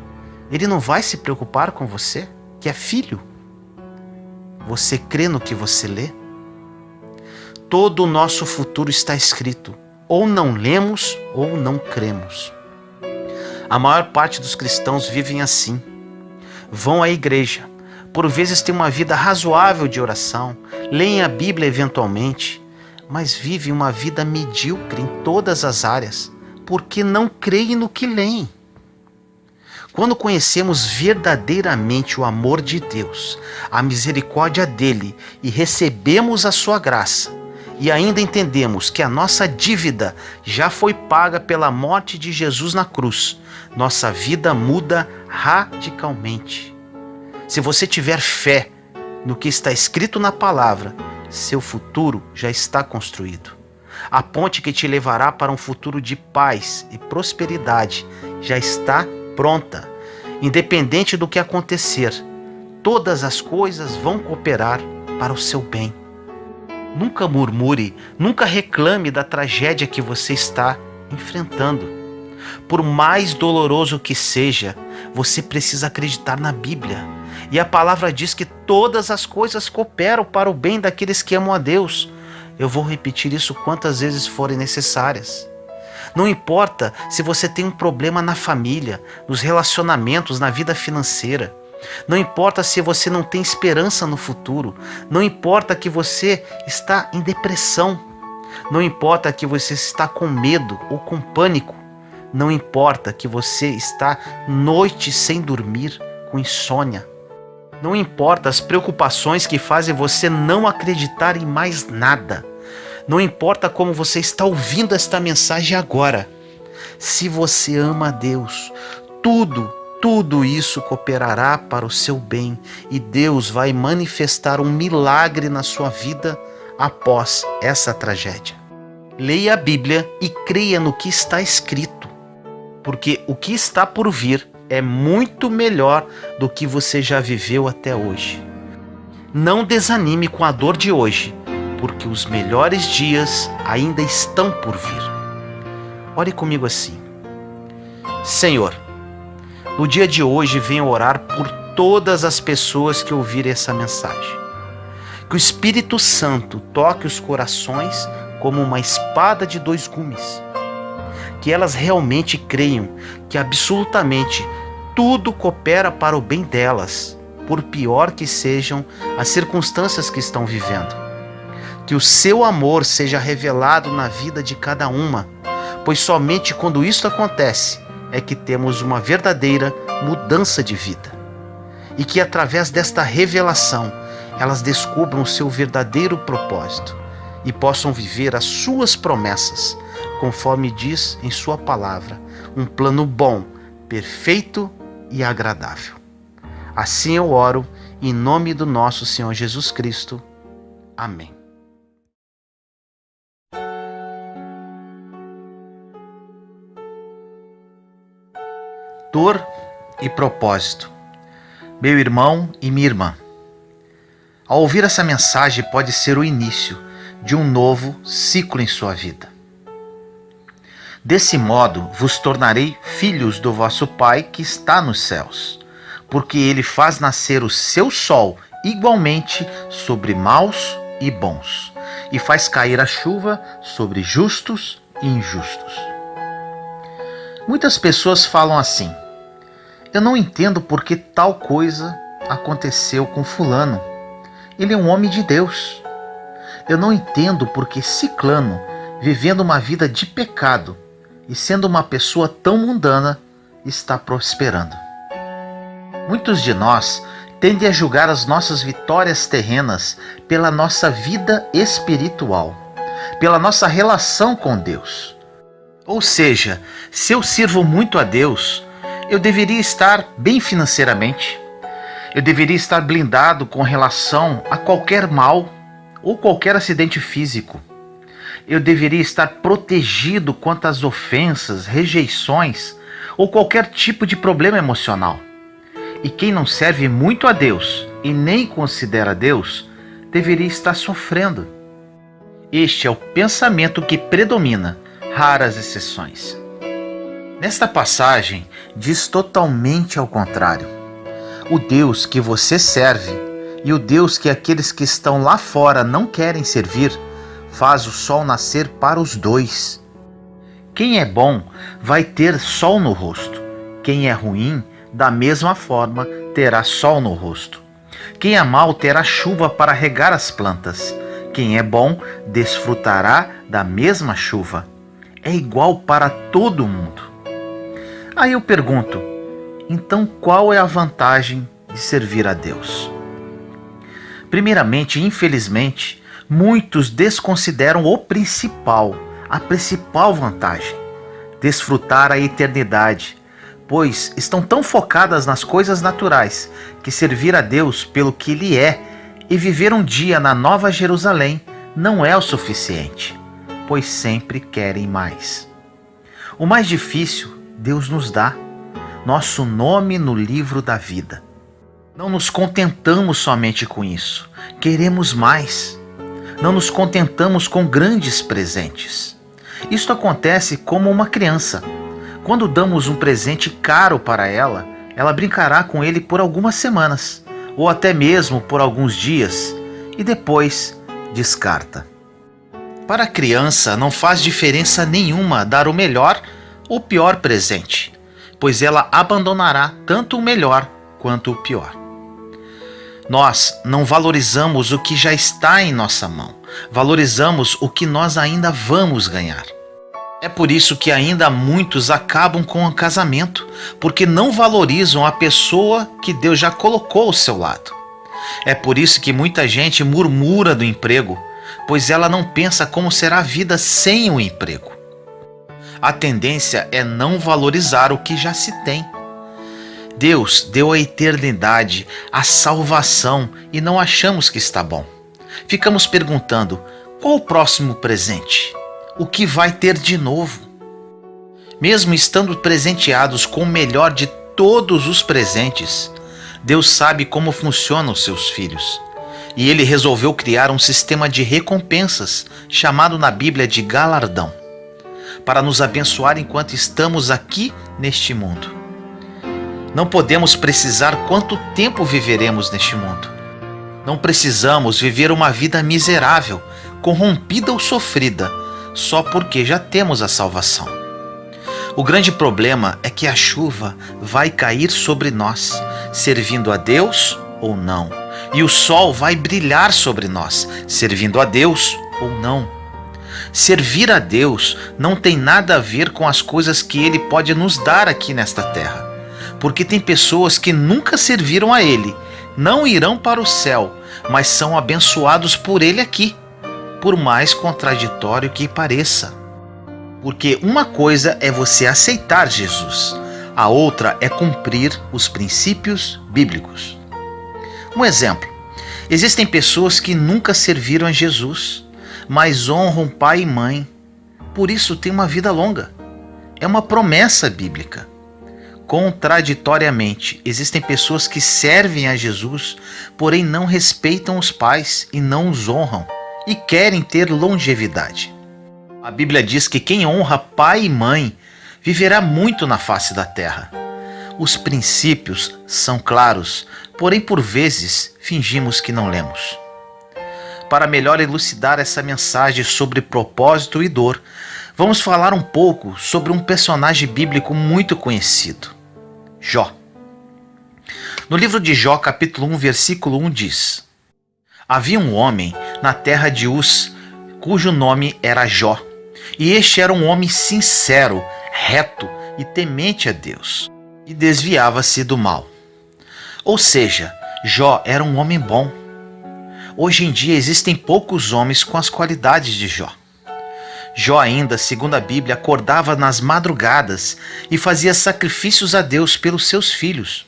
Ele não vai se preocupar com você, que é filho. Você crê no que você lê? Todo o nosso futuro está escrito. Ou não lemos ou não cremos. A maior parte dos cristãos vivem assim. Vão à igreja, por vezes têm uma vida razoável de oração, leem a Bíblia eventualmente, mas vivem uma vida medíocre em todas as áreas, porque não creem no que leem. Quando conhecemos verdadeiramente o amor de Deus, a misericórdia dele e recebemos a sua graça, e ainda entendemos que a nossa dívida já foi paga pela morte de Jesus na cruz, nossa vida muda radicalmente. Se você tiver fé no que está escrito na palavra, seu futuro já está construído. A ponte que te levará para um futuro de paz e prosperidade já está pronta. Independente do que acontecer, todas as coisas vão cooperar para o seu bem. Nunca murmure, nunca reclame da tragédia que você está enfrentando. Por mais doloroso que seja, você precisa acreditar na Bíblia. E a palavra diz que todas as coisas cooperam para o bem daqueles que amam a Deus. Eu vou repetir isso quantas vezes forem necessárias. Não importa se você tem um problema na família, nos relacionamentos, na vida financeira. Não importa se você não tem esperança no futuro. Não importa que você está em depressão. Não importa que você está com medo ou com pânico. Não importa que você está noites sem dormir, com insônia. Não importa as preocupações que fazem você não acreditar em mais nada. Não importa como você está ouvindo esta mensagem agora. Se você ama a Deus, tudo isso cooperará para o seu bem e Deus vai manifestar um milagre na sua vida após essa tragédia. Leia a Bíblia e creia no que está escrito, porque o que está por vir é muito melhor do que você já viveu até hoje. Não desanime com a dor de hoje, porque os melhores dias ainda estão por vir. Ore comigo assim: Senhor, no dia de hoje venho orar por todas as pessoas que ouvirem essa mensagem. Que o Espírito Santo toque os corações como uma espada de dois gumes. Que elas realmente creiam que absolutamente tudo coopera para o bem delas, por pior que sejam as circunstâncias que estão vivendo. Que o seu amor seja revelado na vida de cada uma, pois somente quando isso acontece é que temos uma verdadeira mudança de vida. E que através desta revelação elas descubram o seu verdadeiro propósito e possam viver as suas promessas, conforme diz em sua palavra, um plano bom, perfeito e agradável. Assim eu oro, em nome do nosso Senhor Jesus Cristo. Amém. Dor e propósito. Meu irmão e minha irmã, ao ouvir essa mensagem pode ser o início de um novo ciclo em sua vida. Desse modo vos tornarei filhos do vosso Pai que está nos céus, porque ele faz nascer o seu sol igualmente sobre maus e bons, e faz cair a chuva sobre justos e injustos. Muitas pessoas falam assim: eu não entendo por que tal coisa aconteceu com fulano. Ele é um homem de Deus. Eu não entendo por que ciclano, vivendo uma vida de pecado e sendo uma pessoa tão mundana, está prosperando. Muitos de nós tendem a julgar as nossas vitórias terrenas pela nossa vida espiritual, pela nossa relação com Deus. Ou seja, se eu sirvo muito a Deus, eu deveria estar bem financeiramente, eu deveria estar blindado com relação a qualquer mal ou qualquer acidente físico. Eu deveria estar protegido quanto às ofensas, rejeições ou qualquer tipo de problema emocional. E quem não serve muito a Deus e nem considera Deus, deveria estar sofrendo. Este é o pensamento que predomina, raras exceções. Nesta passagem, diz totalmente ao contrário. O Deus que você serve e o Deus que aqueles que estão lá fora não querem servir, faz o sol nascer para os dois. Quem é bom vai ter sol no rosto. Quem é ruim, da mesma forma, terá sol no rosto. Quem é mau terá chuva para regar as plantas. Quem é bom desfrutará da mesma chuva. É igual para todo mundo. Aí eu pergunto, então qual é a vantagem de servir a Deus? Primeiramente, infelizmente, muitos desconsideram a principal vantagem, desfrutar a eternidade, pois estão tão focadas nas coisas naturais que servir a Deus pelo que Ele é e viver um dia na Nova Jerusalém não é o suficiente, pois sempre querem mais. O mais difícil Deus nos dá, nosso nome no livro da vida. Não nos contentamos somente com isso, queremos mais. Não nos contentamos com grandes presentes. Isto acontece como uma criança. Quando damos um presente caro para ela, ela brincará com ele por algumas semanas, ou até mesmo por alguns dias, e depois descarta. Para a criança não faz diferença nenhuma dar o melhor ou o pior presente, pois ela abandonará tanto o melhor quanto o pior. Nós não valorizamos o que já está em nossa mão, valorizamos o que nós ainda vamos ganhar. É por isso que ainda muitos acabam com o casamento, porque não valorizam a pessoa que Deus já colocou ao seu lado. É por isso que muita gente murmura do emprego, pois ela não pensa como será a vida sem o emprego. A tendência é não valorizar o que já se tem. Deus deu a eternidade, a salvação e não achamos que está bom. Ficamos perguntando: qual o próximo presente? O que vai ter de novo? Mesmo estando presenteados com o melhor de todos os presentes, Deus sabe como funcionam os seus filhos. E Ele resolveu criar um sistema de recompensas, chamado na Bíblia de galardão, para nos abençoar enquanto estamos aqui neste mundo. Não podemos precisar quanto tempo viveremos neste mundo. Não precisamos viver uma vida miserável, corrompida ou sofrida, só porque já temos a salvação. O grande problema é que a chuva vai cair sobre nós, servindo a Deus ou não. E o sol vai brilhar sobre nós, servindo a Deus ou não. Servir a Deus não tem nada a ver com as coisas que Ele pode nos dar aqui nesta terra. Porque tem pessoas que nunca serviram a Ele, não irão para o céu, mas são abençoados por Ele aqui, por mais contraditório que pareça. Porque uma coisa é você aceitar Jesus, a outra é cumprir os princípios bíblicos. Um exemplo: existem pessoas que nunca serviram a Jesus, mas honram pai e mãe, por isso têm uma vida longa. É uma promessa bíblica. Contraditoriamente, existem pessoas que servem a Jesus, porém não respeitam os pais e não os honram, e querem ter longevidade. A Bíblia diz que quem honra pai e mãe viverá muito na face da terra. Os princípios são claros, porém por vezes fingimos que não lemos. Para melhor elucidar essa mensagem sobre propósito e dor, vamos falar um pouco sobre um personagem bíblico muito conhecido: Jó. No livro de Jó, capítulo 1, versículo 1 diz: Havia um homem na terra de Uz, cujo nome era Jó, e este era um homem sincero, reto e temente a Deus, e desviava-se do mal. Ou seja, Jó era um homem bom. Hoje em dia existem poucos homens com as qualidades de Jó. Jó ainda, segundo a Bíblia, acordava nas madrugadas e fazia sacrifícios a Deus pelos seus filhos.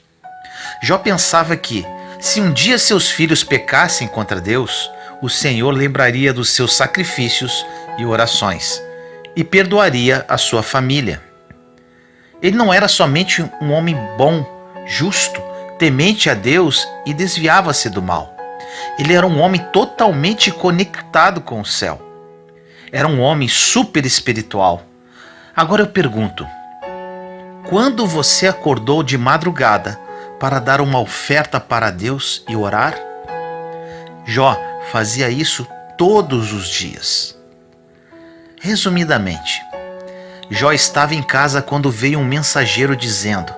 Jó pensava que, se um dia seus filhos pecassem contra Deus, o Senhor lembraria dos seus sacrifícios e orações e perdoaria a sua família. Ele não era somente um homem bom, justo, temente a Deus e desviava-se do mal. Ele era um homem totalmente conectado com o céu. Era um homem super espiritual. Agora eu pergunto: quando você acordou de madrugada para dar uma oferta para Deus e orar? Jó fazia isso todos os dias. Resumidamente, Jó estava em casa quando veio um mensageiro dizendo: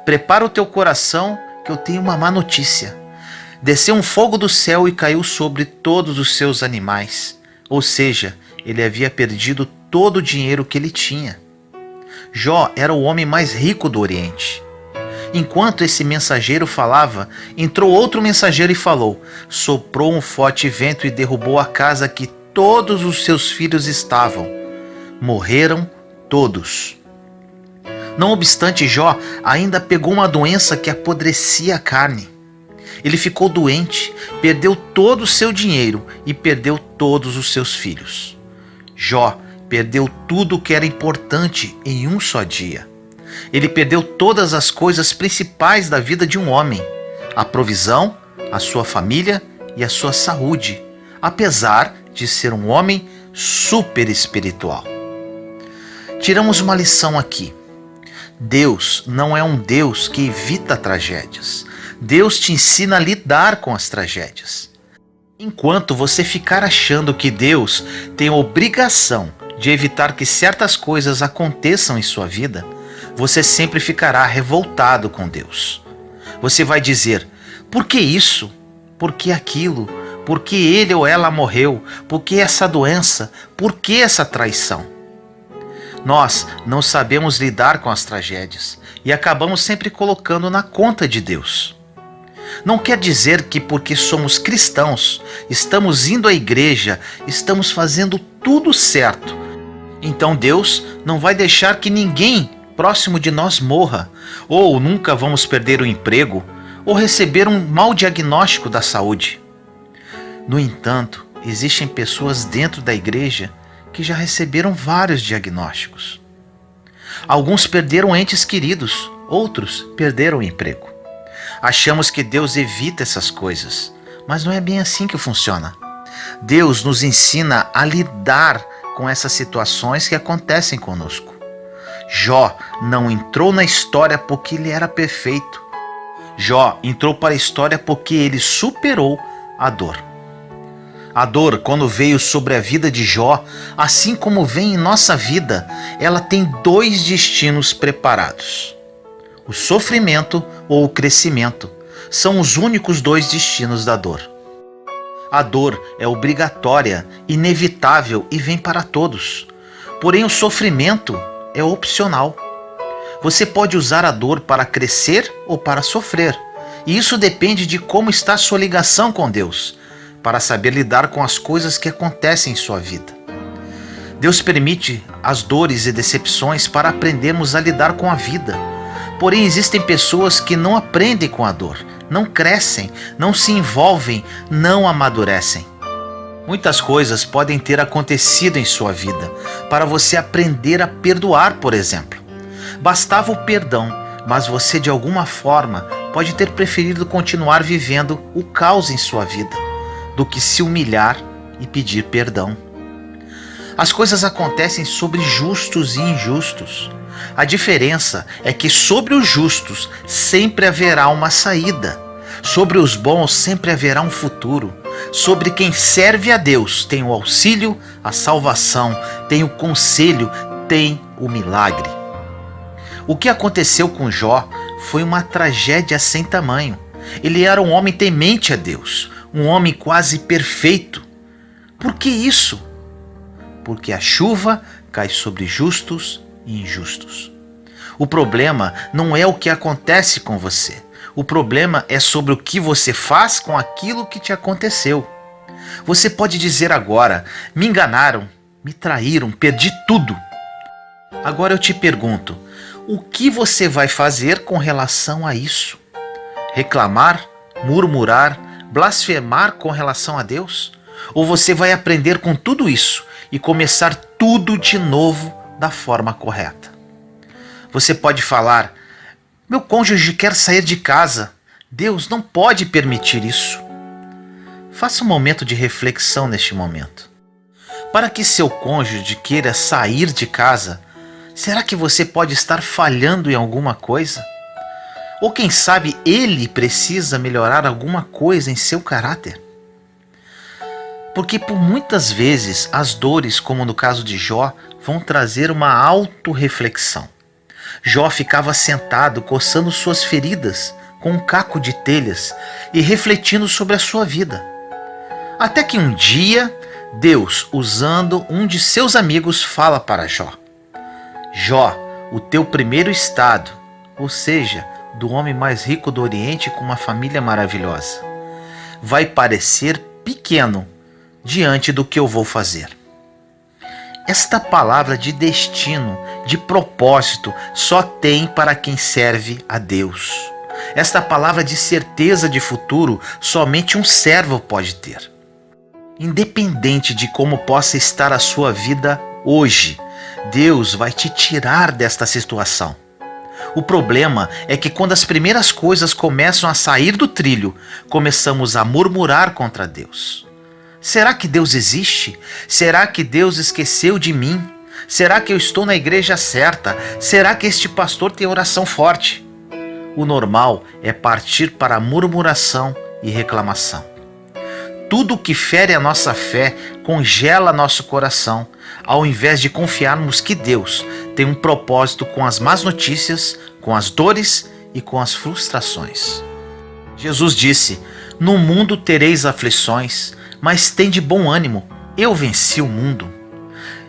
Prepara o teu coração que eu tenho uma má notícia. Desceu um fogo do céu e caiu sobre todos os seus animais. Ou seja, ele havia perdido todo o dinheiro que ele tinha. Jó era o homem mais rico do Oriente. Enquanto esse mensageiro falava, entrou outro mensageiro e falou: Soprou um forte vento e derrubou a casa que todos os seus filhos estavam. Morreram todos. Não obstante, Jó ainda pegou uma doença que apodrecia a carne. Ele ficou doente, perdeu todo o seu dinheiro e perdeu todos os seus filhos. Jó perdeu tudo o que era importante em um só dia. Ele perdeu todas as coisas principais da vida de um homem: a provisão, a sua família e a sua saúde, apesar de ser um homem super espiritual. Tiramos uma lição aqui. Deus não é um Deus que evita tragédias. Deus te ensina a lidar com as tragédias. Enquanto você ficar achando que Deus tem a obrigação de evitar que certas coisas aconteçam em sua vida, você sempre ficará revoltado com Deus. Você vai dizer: por que isso? Por que aquilo? Por que ele ou ela morreu? Por que essa doença? Por que essa traição? Nós não sabemos lidar com as tragédias e acabamos sempre colocando na conta de Deus. Não quer dizer que porque somos cristãos, estamos indo à igreja, estamos fazendo tudo certo. Então Deus não vai deixar que ninguém próximo de nós morra, ou nunca vamos perder o emprego, ou receber um mau diagnóstico da saúde. No entanto, existem pessoas dentro da igreja que já receberam vários diagnósticos. Alguns perderam entes queridos, outros perderam o emprego. Achamos que Deus evita essas coisas, mas não é bem assim que funciona. Deus nos ensina a lidar com essas situações que acontecem conosco. Jó não entrou na história porque ele era perfeito. Jó entrou para a história porque ele superou a dor. A dor, quando veio sobre a vida de Jó, assim como vem em nossa vida, ela tem dois destinos preparados. O sofrimento ou o crescimento são os únicos dois destinos da dor. A dor é obrigatória, inevitável e vem para todos. Porém, o sofrimento é opcional. Você pode usar a dor para crescer ou para sofrer. E isso depende de como está a sua ligação com Deus, para saber lidar com as coisas que acontecem em sua vida. Deus permite as dores e decepções para aprendermos a lidar com a vida. Porém, existem pessoas que não aprendem com a dor, não crescem, não se envolvem, não amadurecem. Muitas coisas podem ter acontecido em sua vida para você aprender a perdoar, por exemplo. Bastava o perdão, mas você de alguma forma pode ter preferido continuar vivendo o caos em sua vida do que se humilhar e pedir perdão. As coisas acontecem sobre justos e injustos. A diferença é que sobre os justos sempre haverá uma saída. Sobre os bons sempre haverá um futuro. Sobre quem serve a Deus tem o auxílio, a salvação, tem o conselho, tem o milagre. O que aconteceu com Jó foi uma tragédia sem tamanho. Ele era um homem temente a Deus, um homem quase perfeito. Por que isso? Porque a chuva cai sobre justos e injustos. O problema não é o que acontece com você. O problema é sobre o que você faz com aquilo que te aconteceu. Você pode dizer agora: me enganaram, me traíram, perdi tudo. Agora eu te pergunto, o que você vai fazer com relação a isso? Reclamar, murmurar, blasfemar com relação a Deus? Ou você vai aprender com tudo isso e começar tudo de novo da forma correta? Você pode falar: meu cônjuge quer sair de casa. Deus não pode permitir isso. Faça um momento de reflexão neste momento. Para que seu cônjuge queira sair de casa, será que você pode estar falhando em alguma coisa? Ou quem sabe ele precisa melhorar alguma coisa em seu caráter? Porque por muitas vezes as dores, como no caso de Jó, vão trazer uma autorreflexão. Jó ficava sentado, coçando suas feridas com um caco de telhas e refletindo sobre a sua vida. Até que um dia, Deus, usando um de seus amigos, fala para Jó: Jó, o teu primeiro estado, ou seja, do homem mais rico do Oriente com uma família maravilhosa, vai parecer pequeno diante do que eu vou fazer. Esta palavra de destino, de propósito, só tem para quem serve a Deus. Esta palavra de certeza de futuro, somente um servo pode ter. Independente de como possa estar a sua vida hoje, Deus vai te tirar desta situação. O problema é que quando as primeiras coisas começam a sair do trilho, começamos a murmurar contra Deus. Será que Deus existe? Será que Deus esqueceu de mim? Será que eu estou na igreja certa? Será que este pastor tem oração forte? O normal é partir para a murmuração e reclamação. tudo que fere a nossa fé congela nosso coração, ao invés de confiarmos que Deus tem um propósito com as más notícias, com as dores e com as frustrações. Jesus disse: "No mundo tereis aflições, mas tende bom ânimo, eu venci o mundo."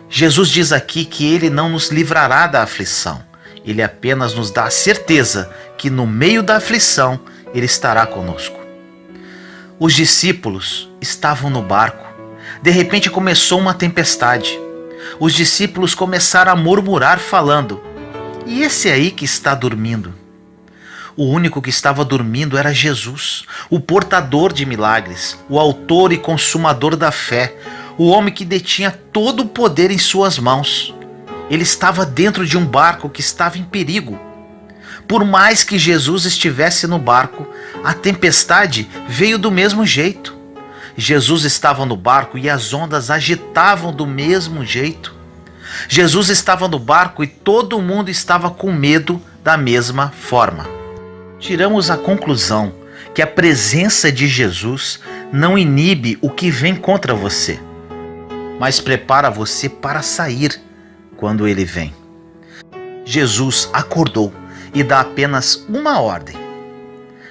Jesus diz aqui que Ele não nos livrará da aflição. Ele apenas nos dá a certeza que no meio da aflição Ele estará conosco. Os discípulos estavam no barco. De repente começou uma tempestade. Os discípulos começaram a murmurar falando: "E esse aí que está dormindo?" O único que estava dormindo era Jesus, o portador de milagres, o autor e consumador da fé, o homem que detinha todo o poder em suas mãos. Ele estava dentro de um barco que estava em perigo. Por mais que Jesus estivesse no barco, a tempestade veio do mesmo jeito. Jesus estava no barco e as ondas agitavam do mesmo jeito. Jesus estava no barco e todo mundo estava com medo da mesma forma. Tiramos a conclusão que a presença de Jesus não inibe o que vem contra você, mas prepara você para sair quando ele vem. Jesus acordou e dá apenas uma ordem.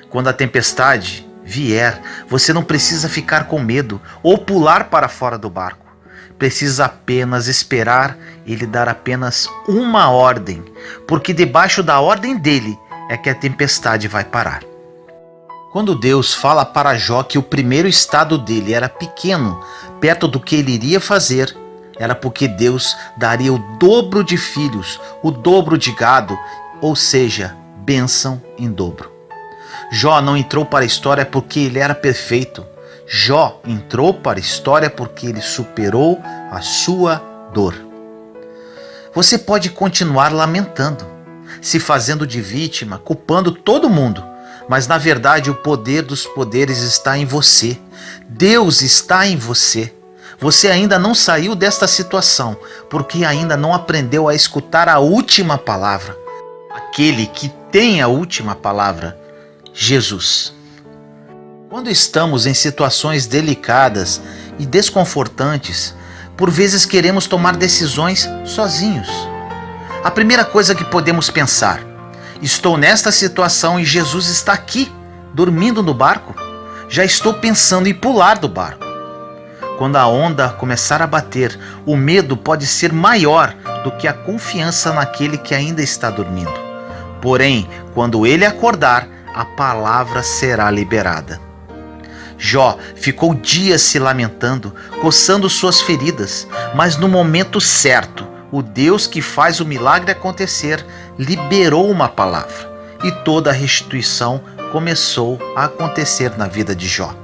Quando a tempestade vier, você não precisa ficar com medo ou pular para fora do barco. Precisa apenas esperar ele dar apenas uma ordem, porque debaixo da ordem dele é que a tempestade vai parar. Quando Deus fala para Jó que o primeiro estado dele era pequeno, perto do que ele iria fazer, era porque Deus daria o dobro de filhos, o dobro de gado, ou seja, bênção em dobro. Jó não entrou para a história porque ele era perfeito. Jó entrou para a história porque ele superou a sua dor. Você pode continuar lamentando, se fazendo de vítima, culpando todo mundo, mas na verdade o poder dos poderes está em você. Deus está em você. Você ainda não saiu desta situação porque ainda não aprendeu a escutar a última palavra. Aquele que tem a última palavra, Jesus. Quando estamos em situações delicadas e desconfortantes, por vezes queremos tomar decisões sozinhos. A primeira coisa que podemos pensar: estou nesta situação e Jesus está aqui, dormindo no barco. Já estou pensando em pular do barco. Quando a onda começar a bater, o medo pode ser maior do que a confiança naquele que ainda está dormindo. Porém, quando ele acordar, a palavra será liberada. Jó ficou dias se lamentando, coçando suas feridas, mas no momento certo, o Deus que faz o milagre acontecer liberou uma palavra e toda a restituição começou a acontecer na vida de Jó.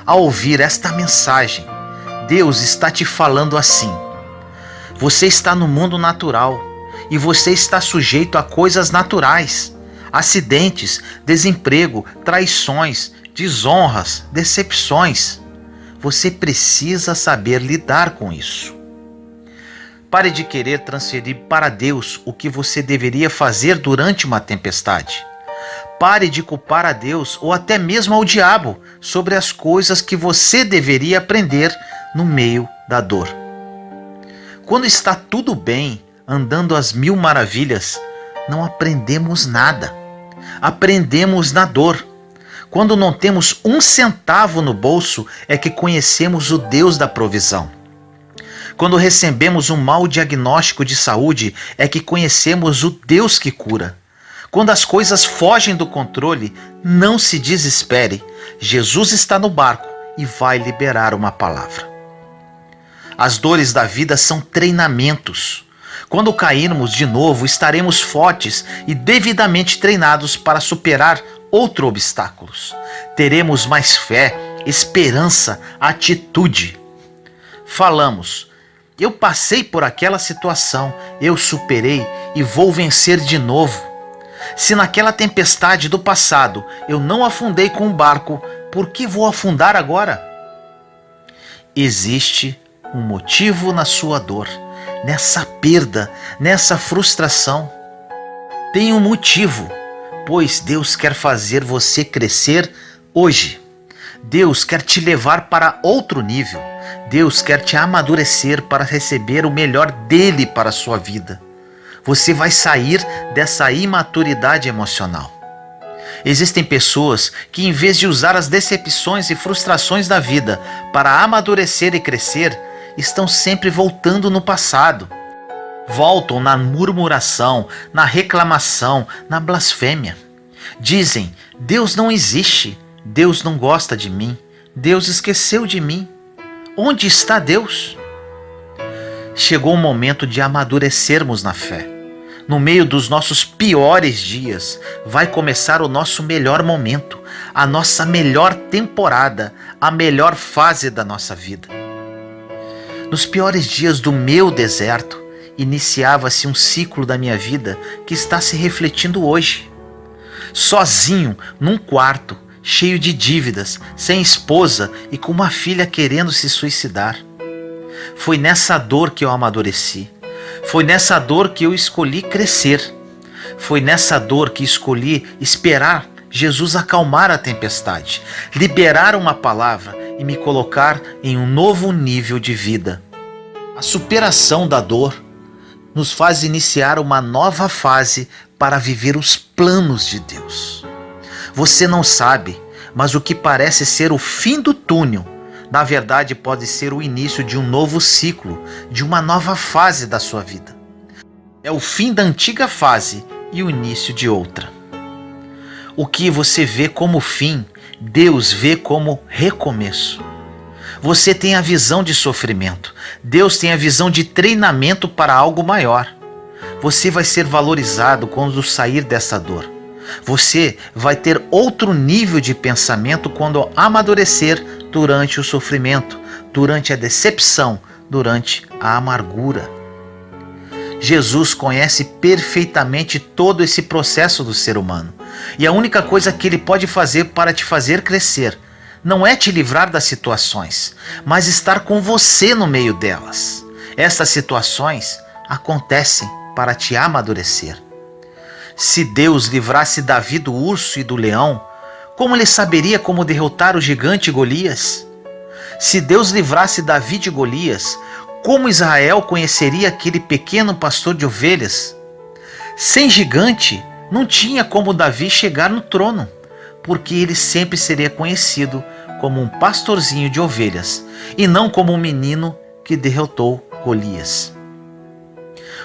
Ao ouvir esta mensagem, Deus está te falando assim: você está no mundo natural e você está sujeito a coisas naturais, acidentes, desemprego, traições, desonras, decepções. Você precisa saber lidar com isso. Pare de querer transferir para Deus o que você deveria fazer durante uma tempestade. Pare de culpar a Deus ou até mesmo ao diabo sobre as coisas que você deveria aprender no meio da dor. Quando está tudo bem, andando às mil maravilhas, não aprendemos nada. Aprendemos na dor. Quando não temos um centavo no bolso, é que conhecemos o Deus da provisão. Quando recebemos um mau diagnóstico de saúde, é que conhecemos o Deus que cura. Quando as coisas fogem do controle, não se desespere. Jesus está no barco e vai liberar uma palavra. As dores da vida são treinamentos. Quando cairmos de novo, estaremos fortes e devidamente treinados para superar outros obstáculos. Teremos mais fé, esperança, atitude. Falamos: eu passei por aquela situação, eu superei e vou vencer de novo. Se naquela tempestade do passado eu não afundei com o barco, por que vou afundar agora? Existe um motivo na sua dor, nessa perda, nessa frustração. Tem um motivo, pois Deus quer fazer você crescer hoje. Deus quer te levar para outro nível. Deus quer te amadurecer para receber o melhor dele para a sua vida. Você vai sair dessa imaturidade emocional. Existem pessoas que, em vez de usar as decepções e frustrações da vida para amadurecer e crescer, estão sempre voltando no passado. Voltam na murmuração, na reclamação, na blasfêmia. Dizem: Deus não existe, Deus não gosta de mim, Deus esqueceu de mim. Onde está Deus? Chegou o momento de amadurecermos na fé. No meio dos nossos piores dias, vai começar o nosso melhor momento, a nossa melhor temporada, a melhor fase da nossa vida. Nos piores dias do meu deserto, iniciava-se um ciclo da minha vida que está se refletindo hoje. Sozinho, num quarto, cheio de dívidas, sem esposa e com uma filha querendo se suicidar. Foi nessa dor que eu amadureci. Foi nessa dor que eu escolhi crescer. Foi nessa dor que escolhi esperar Jesus acalmar a tempestade, liberar uma palavra e me colocar em um novo nível de vida. A superação da dor nos faz iniciar uma nova fase para viver os planos de Deus. Você não sabe, mas o que parece ser o fim do túnel, na verdade pode ser o início de um novo ciclo, de uma nova fase da sua vida. É o fim da antiga fase e o início de outra. O que você vê como fim, Deus vê como recomeço. Você tem a visão de sofrimento, Deus tem a visão de treinamento para algo maior. Você vai ser valorizado quando sair dessa dor. Você vai ter outro nível de pensamento quando amadurecer durante o sofrimento, durante a decepção, durante a amargura. Jesus conhece perfeitamente todo esse processo do ser humano. E a única coisa que ele pode fazer para te fazer crescer não é te livrar das situações, mas estar com você no meio delas. Essas situações acontecem para te amadurecer. Se Deus livrasse Davi do urso e do leão, como ele saberia como derrotar o gigante Golias? Se Deus livrasse Davi de Golias, como Israel conheceria aquele pequeno pastor de ovelhas? Sem gigante, não tinha como Davi chegar no trono, porque ele sempre seria conhecido como um pastorzinho de ovelhas, e não como um menino que derrotou Golias.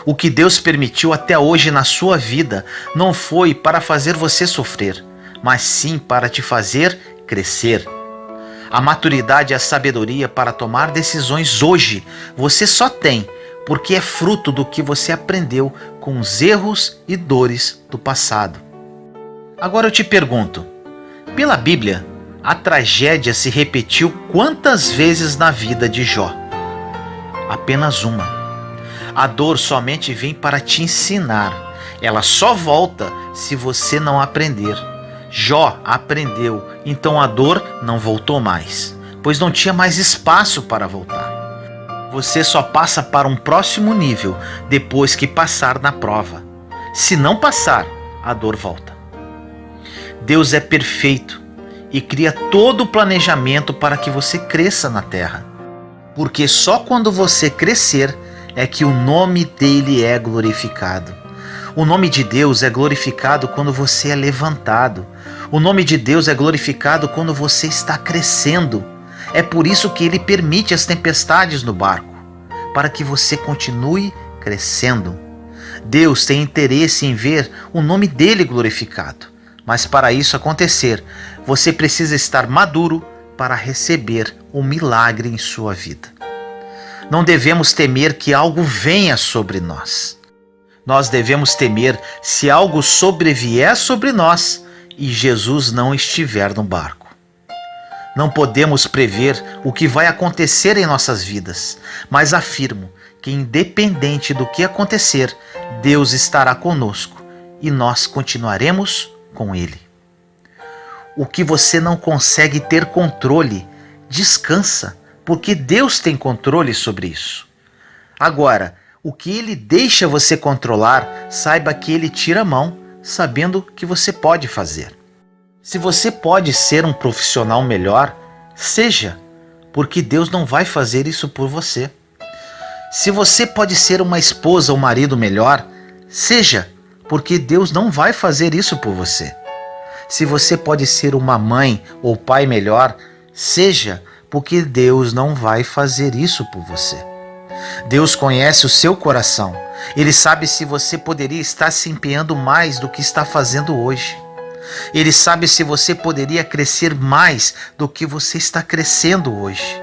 O que Deus permitiu até hoje na sua vida não foi para fazer você sofrer, mas sim para te fazer crescer. A maturidade e a sabedoria para tomar decisões hoje você só tem porque é fruto do que você aprendeu com os erros e dores do passado. Agora eu te pergunto, pela Bíblia, a tragédia se repetiu quantas vezes na vida de Jó? Apenas uma. A dor somente vem para te ensinar. Ela só volta se você não aprender. Jó aprendeu, então a dor não voltou mais, pois não tinha mais espaço para voltar. Você só passa para um próximo nível depois que passar na prova. Se não passar, a dor volta. Deus é perfeito e cria todo o planejamento para que você cresça na terra. Porque só quando você crescer é que o nome dele é glorificado. O nome de Deus é glorificado quando você é levantado. O nome de Deus é glorificado quando você está crescendo. É por isso que ele permite as tempestades no barco, para que você continue crescendo. Deus tem interesse em ver o nome dele glorificado. Mas para isso acontecer, você precisa estar maduro para receber o milagre em sua vida. Não devemos temer que algo venha sobre nós. Nós devemos temer se algo sobrevier sobre nós e Jesus não estiver no barco. Não podemos prever o que vai acontecer em nossas vidas, mas afirmo que independente do que acontecer, Deus estará conosco e nós continuaremos com Ele. O que você não consegue ter controle, descansa, porque Deus tem controle sobre isso. Agora, o que Ele deixa você controlar, saiba que Ele tira a mão, sabendo que você pode fazer. Se você pode ser um profissional melhor, seja, porque Deus não vai fazer isso por você. Se você pode ser uma esposa ou marido melhor, seja, porque Deus não vai fazer isso por você. Se você pode ser uma mãe ou pai melhor, seja, porque Deus não vai fazer isso por você. Deus conhece o seu coração. Ele sabe se você poderia estar se empenhando mais do que está fazendo hoje. Ele sabe se você poderia crescer mais do que você está crescendo hoje.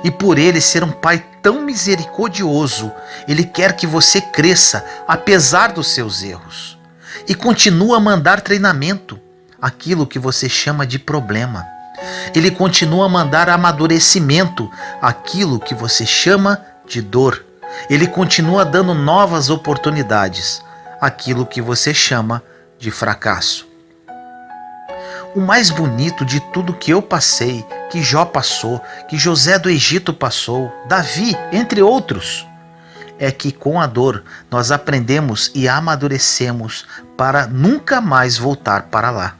E por Ele ser um Pai tão misericordioso, Ele quer que você cresça apesar dos seus erros. E continua a mandar treinamento, aquilo que você chama de problema. Ele continua a mandar amadurecimento, aquilo que você chama de dor. Ele continua dando novas oportunidades, aquilo que você chama de fracasso. O mais bonito de tudo que eu passei, que Jó passou, que José do Egito passou, Davi, entre outros, é que com a dor nós aprendemos e amadurecemos para nunca mais voltar para lá.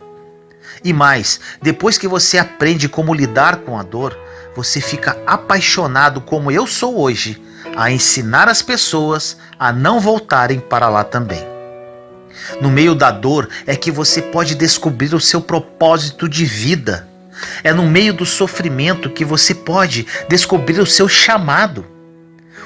E mais, depois que você aprende como lidar com a dor, você fica apaixonado como eu sou hoje, a ensinar as pessoas a não voltarem para lá também. No meio da dor é que você pode descobrir o seu propósito de vida. É no meio do sofrimento que você pode descobrir o seu chamado.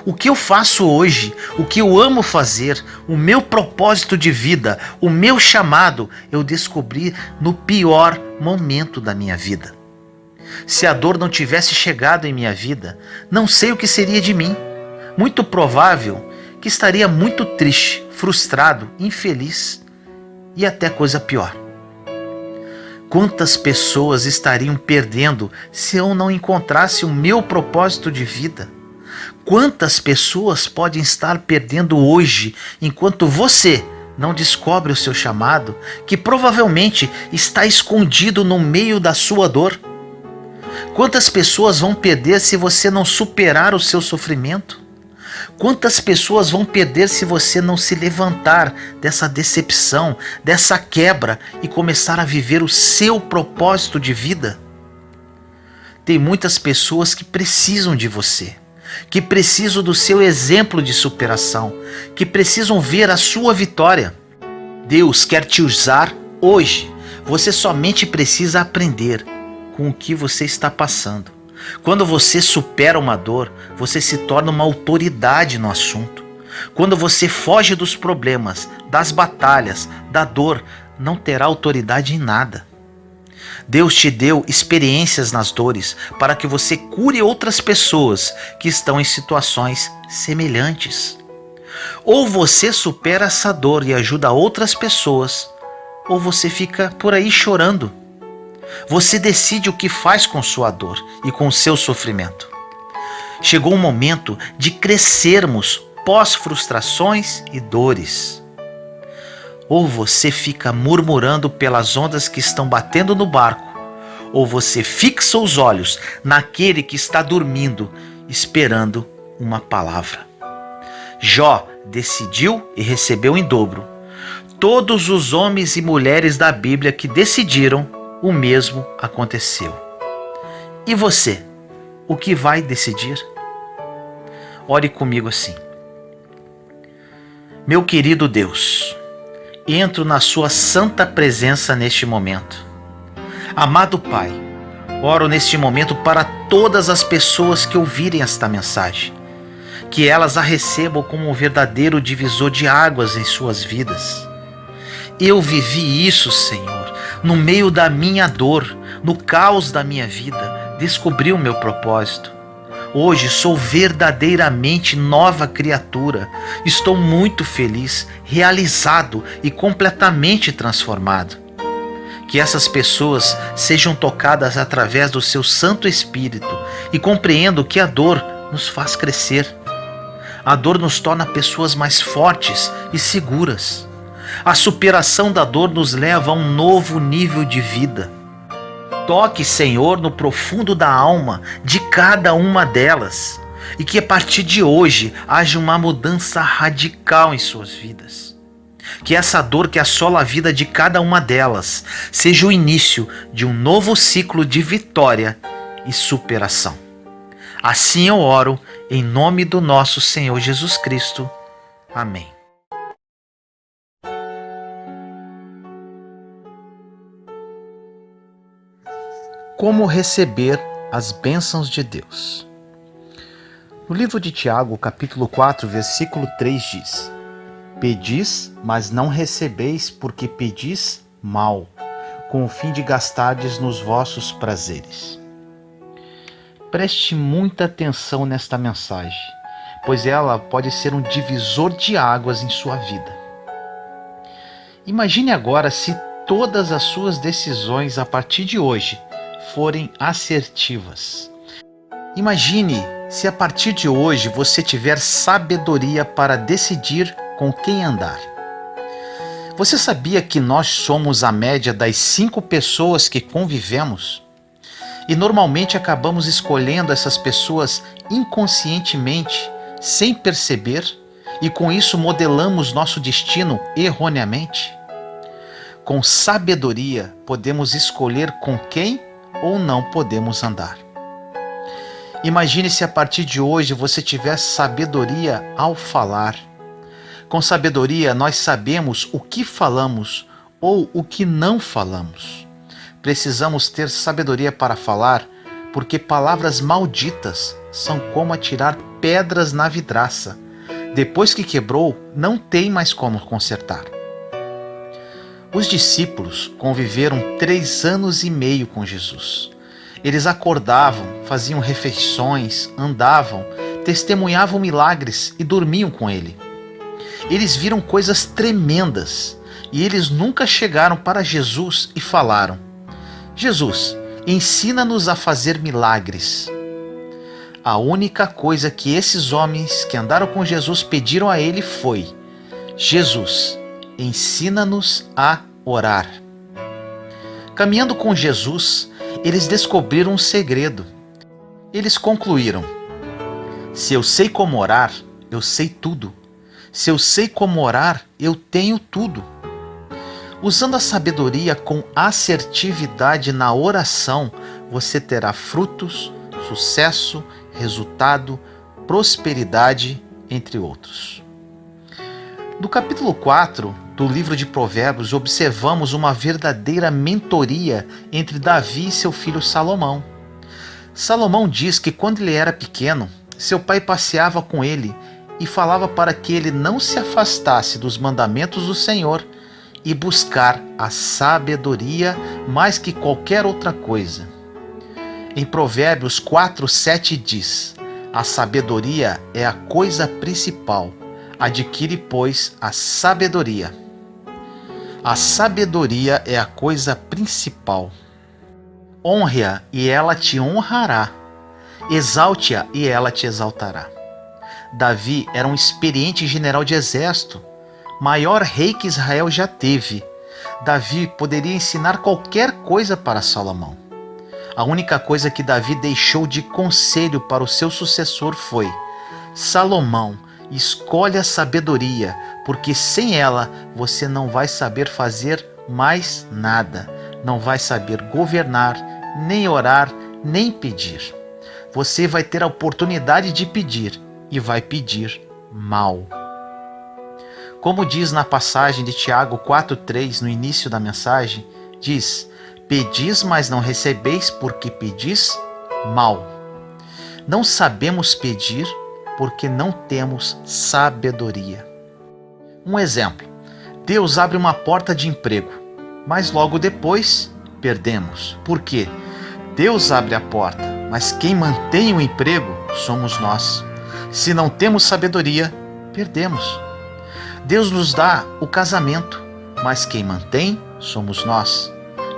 O que eu faço hoje, o que eu amo fazer, o meu propósito de vida, o meu chamado, eu descobri no pior momento da minha vida. Se a dor não tivesse chegado em minha vida, não sei o que seria de mim. Muito provável que estaria muito triste, frustrado, infeliz e até coisa pior. Quantas pessoas estariam perdendo se eu não encontrasse o meu propósito de vida? Quantas pessoas podem estar perdendo hoje enquanto você não descobre o seu chamado, que provavelmente está escondido no meio da sua dor? Quantas pessoas vão perder se você não superar o seu sofrimento? Quantas pessoas vão perder se você não se levantar dessa decepção, dessa quebra e começar a viver o seu propósito de vida? Tem muitas pessoas que precisam de você, que precisam do seu exemplo de superação, que precisam ver a sua vitória. Deus quer te usar hoje. Você somente precisa aprender com o que você está passando. Quando você supera uma dor, você se torna uma autoridade no assunto. Quando você foge dos problemas, das batalhas, da dor, não terá autoridade em nada. Deus te deu experiências nas dores para que você cure outras pessoas que estão em situações semelhantes. Ou você supera essa dor e ajuda outras pessoas, ou você fica por aí chorando. Você decide o que faz com sua dor e com seu sofrimento. Chegou o momento de crescermos pós-frustrações e dores. Ou você fica murmurando pelas ondas que estão batendo no barco, ou você fixa os olhos naquele que está dormindo, esperando uma palavra. Jó decidiu e recebeu em dobro. Todos os homens e mulheres da Bíblia que decidiram, o mesmo aconteceu. E você, o que vai decidir? Ore comigo assim. Meu querido Deus, entro na sua santa presença neste momento. Amado Pai, oro neste momento para todas as pessoas que ouvirem esta mensagem, que elas a recebam como um verdadeiro divisor de águas em suas vidas. Eu vivi isso, Senhor, no meio da minha dor, no caos da minha vida, descobri o meu propósito. Hoje sou verdadeiramente nova criatura. Estou muito feliz, realizado e completamente transformado. Que essas pessoas sejam tocadas através do seu Santo Espírito e compreendam que a dor nos faz crescer. A dor nos torna pessoas mais fortes e seguras. A superação da dor nos leva a um novo nível de vida. Toque, Senhor, no profundo da alma de cada uma delas e que a partir de hoje haja uma mudança radical em suas vidas. Que essa dor que assola a vida de cada uma delas seja o início de um novo ciclo de vitória e superação. Assim eu oro em nome do nosso Senhor Jesus Cristo. Amém. Como receber as bênçãos de Deus? No livro de Tiago, capítulo 4, versículo 3 diz: Pedis, mas não recebeis, porque pedis mal, com o fim de gastardes nos vossos prazeres. Preste muita atenção nesta mensagem, pois ela pode ser um divisor de águas em sua vida. Imagine agora se todas as suas decisões a partir de hoje forem assertivas. Imagine se a partir de hoje você tiver sabedoria para decidir com quem andar. Você sabia que nós somos a média das 5 pessoas que convivemos? E normalmente acabamos escolhendo essas pessoas inconscientemente, sem perceber, e com isso modelamos nosso destino erroneamente? Com sabedoria, podemos escolher com quem ou não podemos andar. Imagine se a partir de hoje você tivesse sabedoria ao falar. Com sabedoria, nós sabemos o que falamos ou o que não falamos. Precisamos ter sabedoria para falar, porque palavras malditas são como atirar pedras na vidraça. Depois que quebrou, não tem mais como consertar. Os discípulos conviveram 3 anos e meio com Jesus. Eles acordavam, faziam refeições, andavam, testemunhavam milagres e dormiam com ele. Eles viram coisas tremendas e eles nunca chegaram para Jesus e falaram: Jesus, ensina-nos a fazer milagres. A única coisa que esses homens que andaram com Jesus pediram a ele foi: Jesus, ensina-nos a orar. Caminhando com Jesus, eles descobriram um segredo. Eles concluíram: se eu sei como orar, eu sei tudo. Se eu sei como orar, eu tenho tudo. Usando a sabedoria com assertividade na oração, você terá frutos, sucesso, resultado, prosperidade, entre outros. No capítulo 4 do livro de Provérbios, observamos uma verdadeira mentoria entre Davi e seu filho Salomão. Salomão diz que quando ele era pequeno, seu pai passeava com ele e falava para que ele não se afastasse dos mandamentos do Senhor e buscar a sabedoria mais que qualquer outra coisa. Em Provérbios 4:7 diz: a sabedoria é a coisa principal. Adquire, pois, a sabedoria. A sabedoria é a coisa principal. Honre-a e ela te honrará. Exalte-a e ela te exaltará. Davi era um experiente general de exército, maior rei que Israel já teve. Davi poderia ensinar qualquer coisa para Salomão. A única coisa que Davi deixou de conselho para o seu sucessor foi: Salomão, escolhe a sabedoria, porque sem ela você não vai saber fazer mais nada. Não vai saber governar, nem orar, nem pedir. Você vai ter a oportunidade de pedir e vai pedir mal. Como diz na passagem de Tiago 4:3, no início da mensagem, diz: pedis, mas não recebeis, porque pedis mal. Não sabemos pedir porque não temos sabedoria. Um exemplo: Deus abre uma porta de emprego, mas logo depois perdemos. Por quê? Deus abre a porta, mas quem mantém o emprego somos nós. Se não temos sabedoria, perdemos. Deus nos dá o casamento, mas quem mantém somos nós.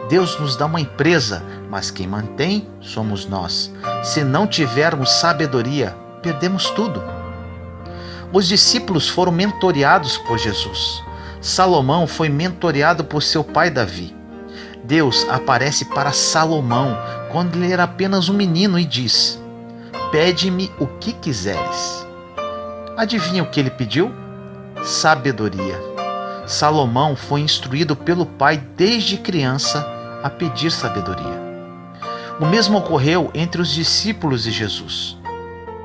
Deus nos dá uma empresa, mas quem mantém somos nós. Se não tivermos sabedoria, perdemos tudo. Os discípulos foram mentoreados por Jesus. Salomão foi mentoreado por seu pai Davi. Deus aparece para Salomão quando ele era apenas um menino e diz: pede-me o que quiseres. Adivinha o que ele pediu? Sabedoria. Salomão foi instruído pelo pai desde criança a pedir sabedoria. O mesmo ocorreu entre os discípulos de Jesus.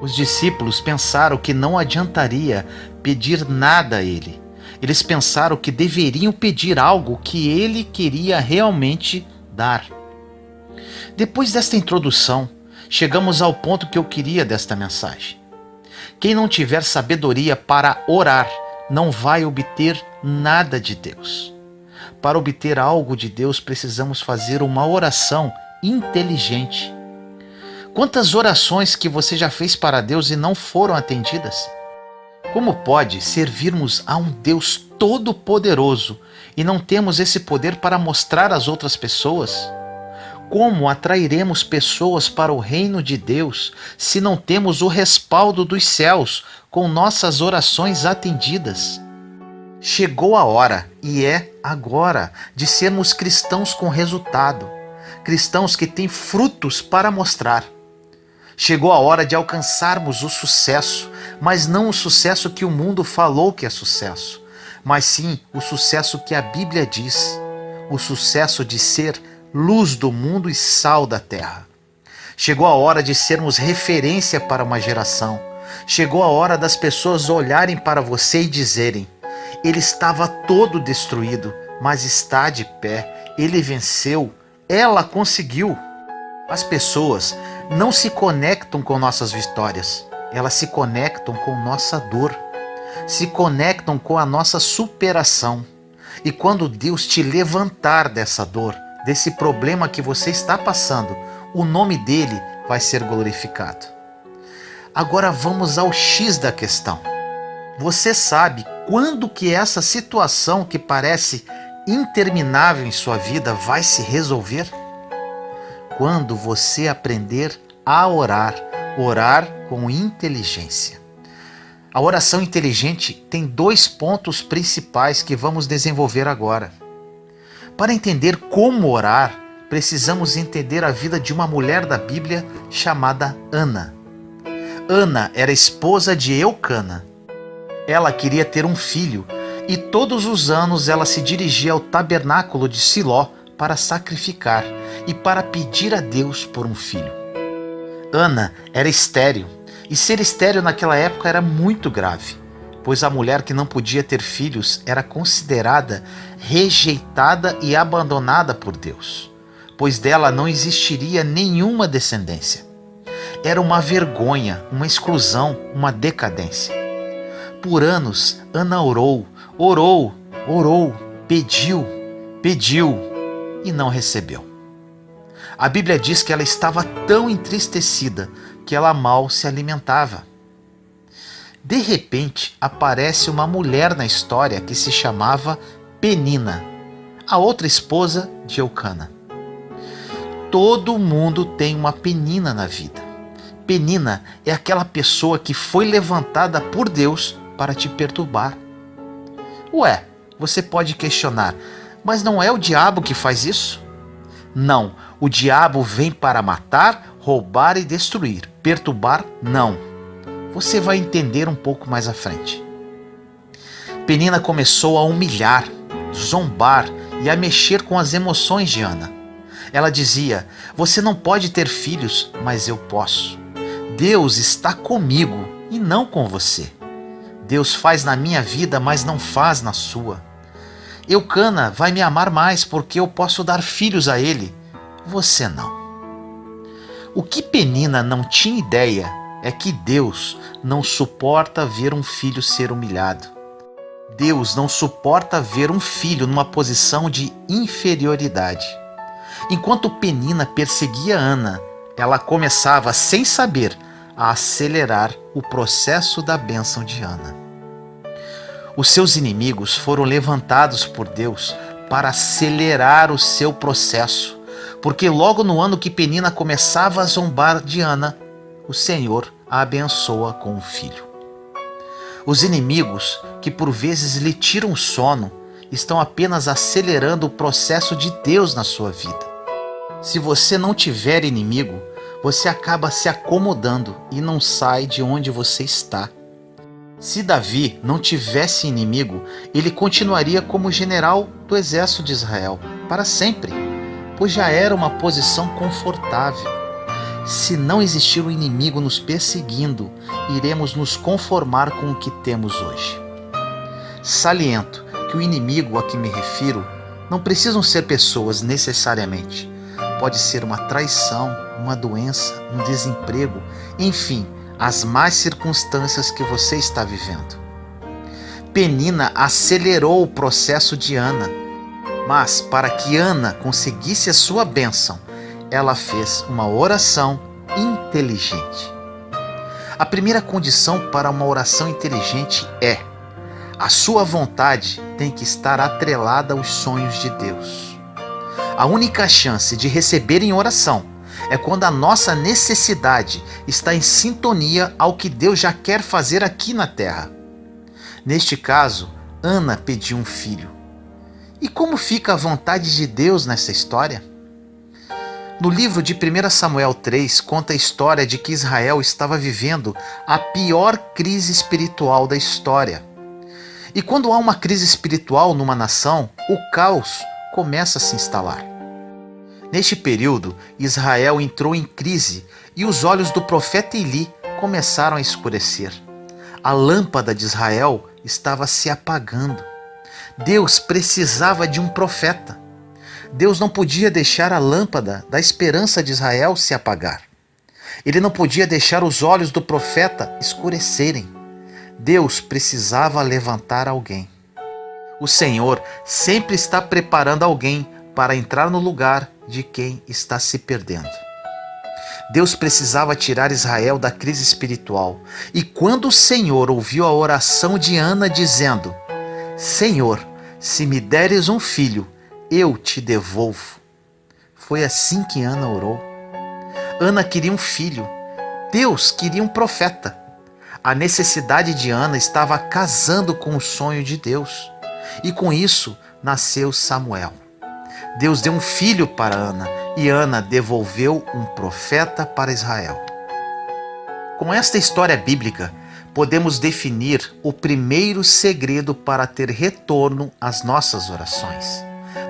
Os discípulos pensaram que não adiantaria pedir nada a ele. Eles pensaram que deveriam pedir algo que ele queria realmente dar. Depois desta introdução, chegamos ao ponto que eu queria desta mensagem. Quem não tiver sabedoria para orar, não vai obter nada de Deus. Para obter algo de Deus, precisamos fazer uma oração inteligente. Quantas orações que você já fez para Deus e não foram atendidas? Como pode servirmos a um Deus todo-poderoso e não temos esse poder para mostrar às outras pessoas? Como atrairemos pessoas para o reino de Deus se não temos o respaldo dos céus com nossas orações atendidas? Chegou a hora, e é agora, de sermos cristãos com resultado, cristãos que têm frutos para mostrar. Chegou a hora de alcançarmos o sucesso, mas não o sucesso que o mundo falou que é sucesso, mas sim o sucesso que a Bíblia diz, o sucesso de ser luz do mundo e sal da terra. Chegou a hora de sermos referência para uma geração. Chegou a hora das pessoas olharem para você e dizerem: ele estava todo destruído, mas está de pé. Ele venceu. Ela conseguiu. As pessoas não se conectam com nossas vitórias. Elas se conectam com nossa dor. Se conectam com a nossa superação. E quando Deus te levantar dessa dor, desse problema que você está passando, o nome dele vai ser glorificado. Agora vamos ao X da questão. Você sabe quando que essa situação que parece interminável em sua vida vai se resolver? Quando você aprender a orar, orar com inteligência. A oração inteligente tem 2 pontos principais que vamos desenvolver agora. Para entender como orar, precisamos entender a vida de uma mulher da Bíblia chamada Ana. Ana era esposa de Eucana. Ela queria ter um filho e todos os anos ela se dirigia ao tabernáculo de Siló para sacrificar e para pedir a Deus por um filho. Ana era estéril e ser estéril naquela época era muito grave, pois a mulher que não podia ter filhos era considerada rejeitada e abandonada por Deus, pois dela não existiria nenhuma descendência. Era uma vergonha, uma exclusão, uma decadência. Por anos, Ana orou, pediu e não recebeu. A Bíblia diz que ela estava tão entristecida que ela mal se alimentava. De repente, aparece uma mulher na história que se chamava Penina, a outra esposa de Eucana. Todo mundo tem uma Penina na vida. Penina é aquela pessoa que foi levantada por Deus para te perturbar. Ué, você pode questionar, mas não é o diabo que faz isso? Não, o diabo vem para matar, roubar e destruir. Perturbar, não. Você vai entender um pouco mais à frente. Penina começou a humilhar, zombar e a mexer com as emoções de Ana. Ela dizia: você não pode ter filhos, mas eu posso. Deus está comigo e não com você. Deus faz na minha vida, mas não faz na sua. Eucana vai me amar mais porque eu posso dar filhos a ele. Você não. O que Penina não tinha ideia é que Deus não suporta ver um filho ser humilhado. Deus não suporta ver um filho numa posição de inferioridade. Enquanto Penina perseguia Ana, ela começava, sem saber, a acelerar o processo da bênção de Ana. Os seus inimigos foram levantados por Deus para acelerar o seu processo, porque logo no ano que Penina começava a zombar de Ana, o Senhor a abençoa com um filho. Os inimigos, que por vezes lhe tiram o sono, estão apenas acelerando o processo de Deus na sua vida. Se você não tiver inimigo, você acaba se acomodando e não sai de onde você está. Se Davi não tivesse inimigo, ele continuaria como general do exército de Israel, para sempre, pois já era uma posição confortável. Se não existir um inimigo nos perseguindo, iremos nos conformar com o que temos hoje. Saliento que o inimigo a que me refiro não precisam ser pessoas necessariamente. Pode ser uma traição, uma doença, um desemprego, enfim, as más circunstâncias que você está vivendo. Penina acelerou o processo de Ana, mas para que Ana conseguisse a sua bênção, ela fez uma oração inteligente. A primeira condição para uma oração inteligente é: a sua vontade tem que estar atrelada aos sonhos de Deus. A única chance de receber em oração é quando a nossa necessidade está em sintonia ao que Deus já quer fazer aqui na terra. Neste caso, Ana pediu um filho. E como fica a vontade de Deus nessa história? No livro de 1 Samuel 3, conta a história de que Israel estava vivendo a pior crise espiritual da história. E quando há uma crise espiritual numa nação, o caos começa a se instalar. Neste período, Israel entrou em crise e os olhos do profeta Eli começaram a escurecer. A lâmpada de Israel estava se apagando. Deus precisava de um profeta. Deus não podia deixar a lâmpada da esperança de Israel se apagar. Ele não podia deixar os olhos do profeta escurecerem. Deus precisava levantar alguém. O Senhor sempre está preparando alguém para entrar no lugar de quem está se perdendo. Deus precisava tirar Israel da crise espiritual. E quando o Senhor ouviu a oração de Ana dizendo: Senhor, se me deres um filho, eu te devolvo. Foi assim que Ana orou. Ana queria um filho. Deus queria um profeta. A necessidade de Ana estava casando com o sonho de Deus. E com isso nasceu Samuel. Deus deu um filho para Ana e Ana devolveu um profeta para Israel. Com esta história bíblica, podemos definir o primeiro segredo para ter retorno às nossas orações.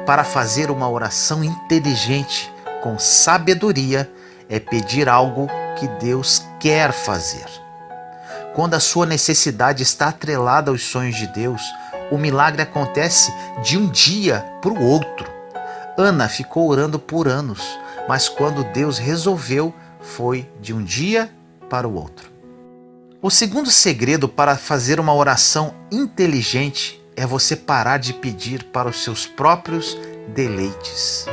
Para fazer uma oração inteligente, com sabedoria, é pedir algo que Deus quer fazer. Quando a sua necessidade está atrelada aos sonhos de Deus, o milagre acontece de um dia para o outro. Ana ficou orando por anos, mas quando Deus resolveu, foi de um dia para o outro. O segundo segredo para fazer uma oração inteligente é você parar de pedir para os seus próprios deleites.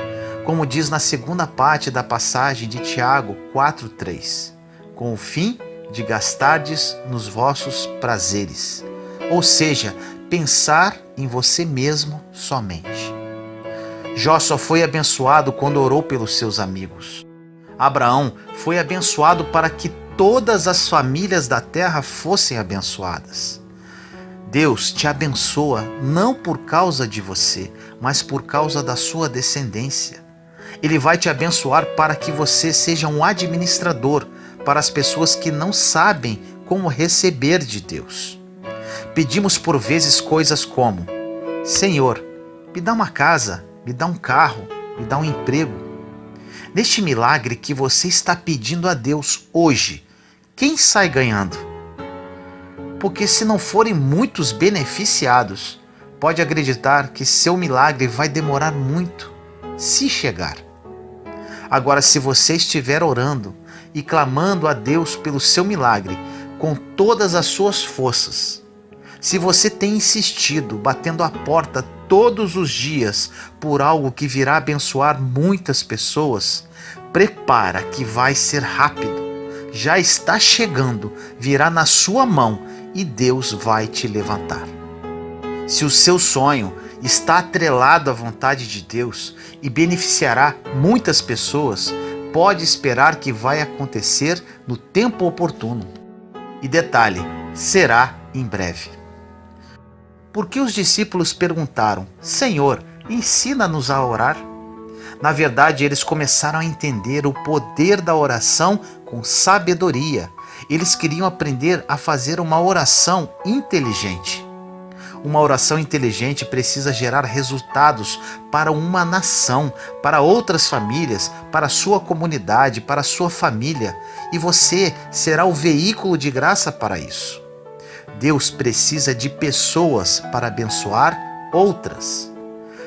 Como diz na segunda parte da passagem de Tiago 4:3, com o fim de gastardes nos vossos prazeres, ou seja, pensar em você mesmo somente. Jó só foi abençoado quando orou pelos seus amigos. Abraão foi abençoado para que todas as famílias da terra fossem abençoadas. Deus te abençoa não por causa de você, mas por causa da sua descendência. Ele vai te abençoar para que você seja um administrador para as pessoas que não sabem como receber de Deus. Pedimos por vezes coisas como: Senhor, me dá uma casa, me dá um carro, me dá um emprego. Neste milagre que você está pedindo a Deus hoje, quem sai ganhando? Porque se não forem muitos beneficiados, pode acreditar que seu milagre vai demorar muito, se chegar. Agora, se você estiver orando e clamando a Deus pelo seu milagre com todas as suas forças, se você tem insistido, batendo a porta todos os dias por algo que virá abençoar muitas pessoas, prepara que vai ser rápido. Já está chegando, virá na sua mão e Deus vai te levantar. Se o seu sonho está atrelado à vontade de Deus e beneficiará muitas pessoas, pode esperar que vai acontecer no tempo oportuno. E detalhe, será em breve. Porque os discípulos perguntaram: Senhor, ensina-nos a orar? Na verdade, eles começaram a entender o poder da oração com sabedoria. Eles queriam aprender a fazer uma oração inteligente. Uma oração inteligente precisa gerar resultados para uma nação, para outras famílias, para a sua comunidade, para a sua família, e você será o veículo de graça para isso. Deus precisa de pessoas para abençoar outras.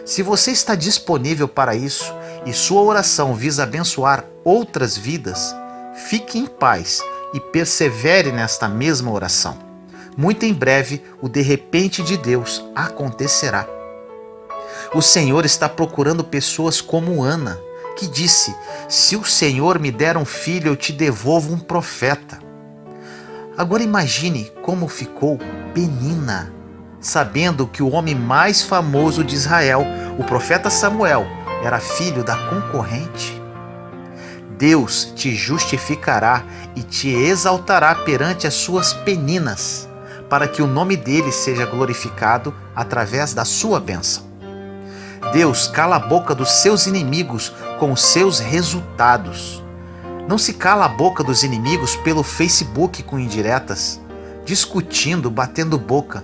Se você está disponível para isso e sua oração visa abençoar outras vidas, fique em paz e persevere nesta mesma oração. Muito em breve, o de repente de Deus acontecerá. O Senhor está procurando pessoas como Ana, que disse: se o Senhor me der um filho, eu te devolvo um profeta. Agora imagine como ficou Penina, sabendo que o homem mais famoso de Israel, o profeta Samuel, era filho da concorrente. Deus te justificará e te exaltará perante as suas peninas, para que o nome dele seja glorificado através da sua bênção. Deus cala a boca dos seus inimigos com os seus resultados. Não se cala a boca dos inimigos pelo Facebook com indiretas, discutindo, batendo boca.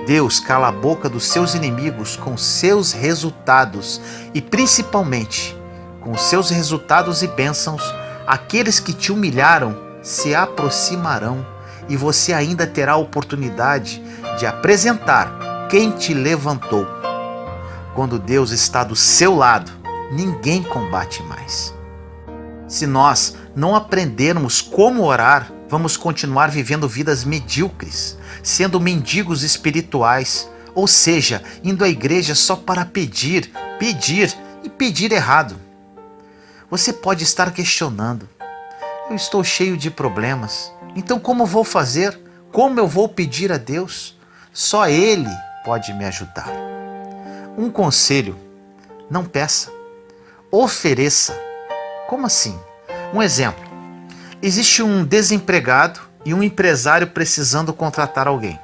Deus cala a boca dos seus inimigos com seus resultados e, principalmente, com seus resultados e bênçãos, aqueles que te humilharam se aproximarão e você ainda terá a oportunidade de apresentar quem te levantou. Quando Deus está do seu lado, ninguém combate mais. Se nós não aprendermos como orar, vamos continuar vivendo vidas medíocres, sendo mendigos espirituais, ou seja, indo à igreja só para pedir e pedir errado. Você pode estar questionando: eu estou cheio de problemas, então como vou fazer? Como eu vou pedir a Deus? Só Ele pode me ajudar. Um conselho: não peça, ofereça. Como assim? Um exemplo: existe um desempregado e um empresário precisando contratar alguém.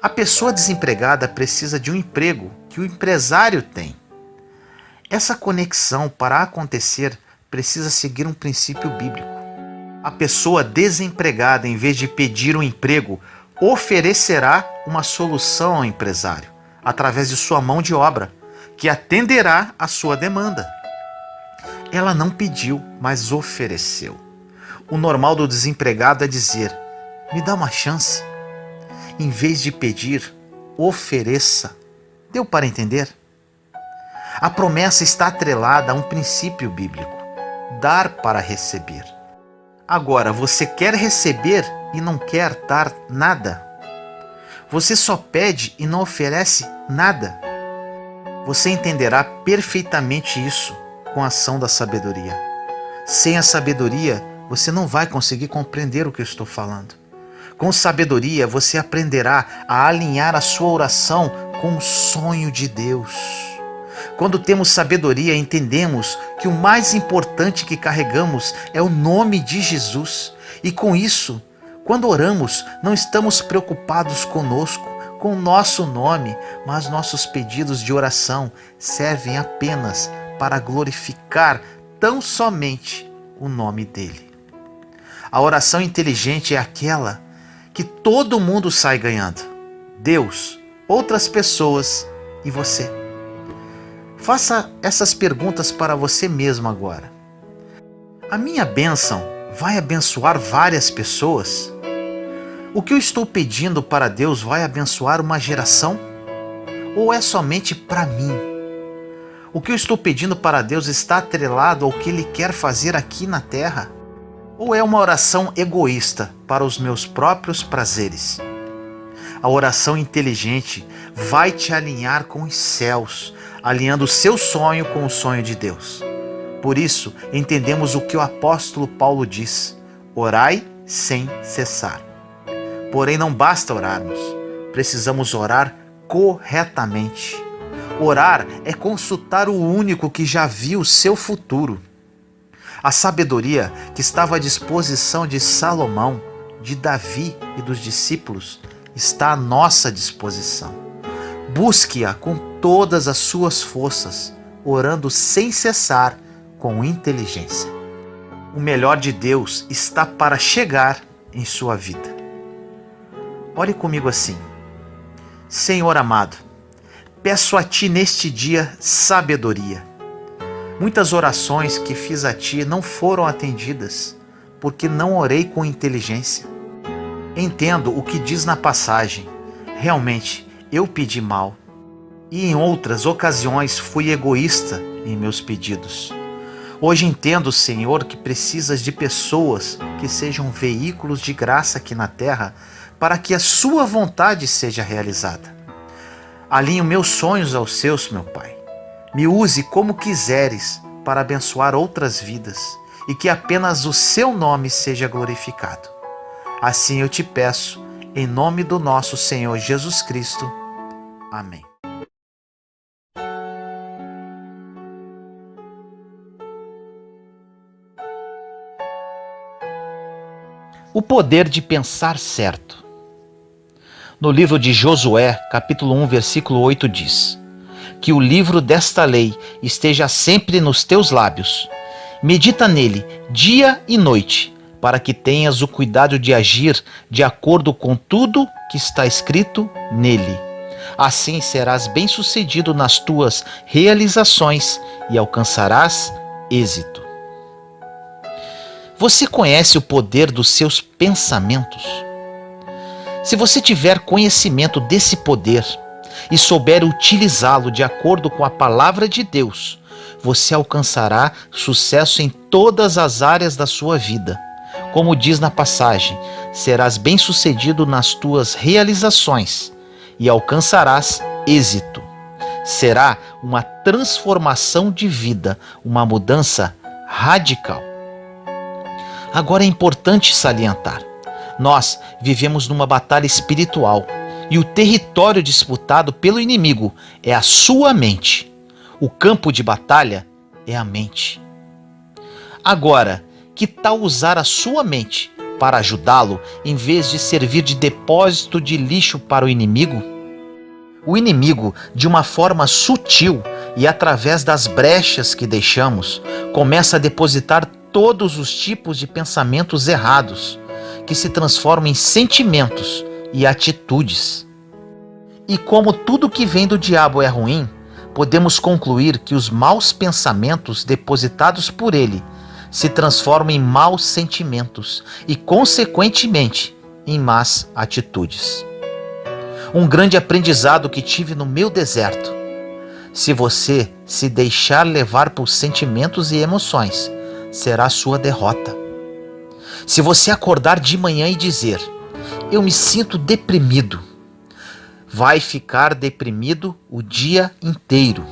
A pessoa desempregada precisa de um emprego que o empresário tem. Essa conexão, para acontecer, precisa seguir um princípio bíblico. A pessoa desempregada, em vez de pedir um emprego, oferecerá uma solução ao empresário, através de sua mão de obra, que atenderá à sua demanda. Ela não pediu, mas ofereceu. O normal do desempregado é dizer: me dá uma chance. Em vez de pedir, ofereça. Deu para entender? A promessa está atrelada a um princípio bíblico: dar para receber. Agora, você quer receber e não quer dar nada. Você só pede e não oferece nada. Você entenderá perfeitamente isso com a ação da sabedoria. Sem a sabedoria, você não vai conseguir compreender o que eu estou falando. Com sabedoria, você aprenderá a alinhar a sua oração com o sonho de Deus. Quando temos sabedoria, entendemos que o mais importante que carregamos é o nome de Jesus. E com isso, quando oramos, não estamos preocupados conosco, com o nosso nome, mas nossos pedidos de oração servem apenas para glorificar tão somente o nome dele. A oração inteligente é aquela que todo mundo sai ganhando: Deus, outras pessoas e você. Faça essas perguntas para você mesmo agora. A minha bênção vai abençoar várias pessoas? O que eu estou pedindo para Deus vai abençoar uma geração? Ou é somente para mim? O que eu estou pedindo para Deus está atrelado ao que Ele quer fazer aqui na terra? Ou é uma oração egoísta para os meus próprios prazeres? A oração inteligente vai te alinhar com os céus, alinhando o seu sonho com o sonho de Deus. Por isso, entendemos o que o apóstolo Paulo diz: orai sem cessar. Porém, não basta orarmos, precisamos orar corretamente. Orar é consultar o único que já viu o seu futuro. A sabedoria que estava à disposição de Salomão, de Davi e dos discípulos está à nossa disposição. Busque-a com todas as suas forças, orando sem cessar com inteligência. O melhor de Deus está para chegar em sua vida. Ore comigo assim: Senhor amado, peço a Ti neste dia sabedoria. Muitas orações que fiz a Ti não foram atendidas, porque não orei com inteligência. Entendo o que diz na passagem. Realmente, eu pedi mal. E em outras ocasiões fui egoísta em meus pedidos. Hoje entendo, Senhor, que precisas de pessoas que sejam veículos de graça aqui na terra para que a Sua vontade seja realizada. Alinho meus sonhos aos Seus, meu Pai. Me use como quiseres para abençoar outras vidas e que apenas o Seu nome seja glorificado. Assim eu te peço, em nome do nosso Senhor Jesus Cristo. Amém. O poder de pensar certo. No livro de Josué, capítulo 1, versículo 8 diz: que o livro desta lei esteja sempre nos teus lábios. Medita nele dia e noite, para que tenhas o cuidado de agir de acordo com tudo que está escrito nele. Assim serás bem-sucedido nas tuas realizações e alcançarás êxito. Você conhece o poder dos seus pensamentos? Se você tiver conhecimento desse poder e souber utilizá-lo de acordo com a palavra de Deus, você alcançará sucesso em todas as áreas da sua vida. Como diz na passagem, serás bem-sucedido nas tuas realizações e alcançarás êxito. Será uma transformação de vida, uma mudança radical. Agora é importante salientar: nós vivemos numa batalha espiritual e o território disputado pelo inimigo é a sua mente. O campo de batalha é a mente. Agora, que tal usar a sua mente para ajudá-lo em vez de servir de depósito de lixo para o inimigo? O inimigo, de uma forma sutil e através das brechas que deixamos, começa a depositar todos os tipos de pensamentos errados, que se transformam em sentimentos e atitudes. E como tudo que vem do diabo é ruim, podemos concluir que os maus pensamentos depositados por ele se transformam em maus sentimentos e, consequentemente, em más atitudes. Um grande aprendizado que tive no meu deserto: se você se deixar levar por sentimentos e emoções, será sua derrota. Se você acordar de manhã e dizer: eu me sinto deprimido, vai ficar deprimido o dia inteiro.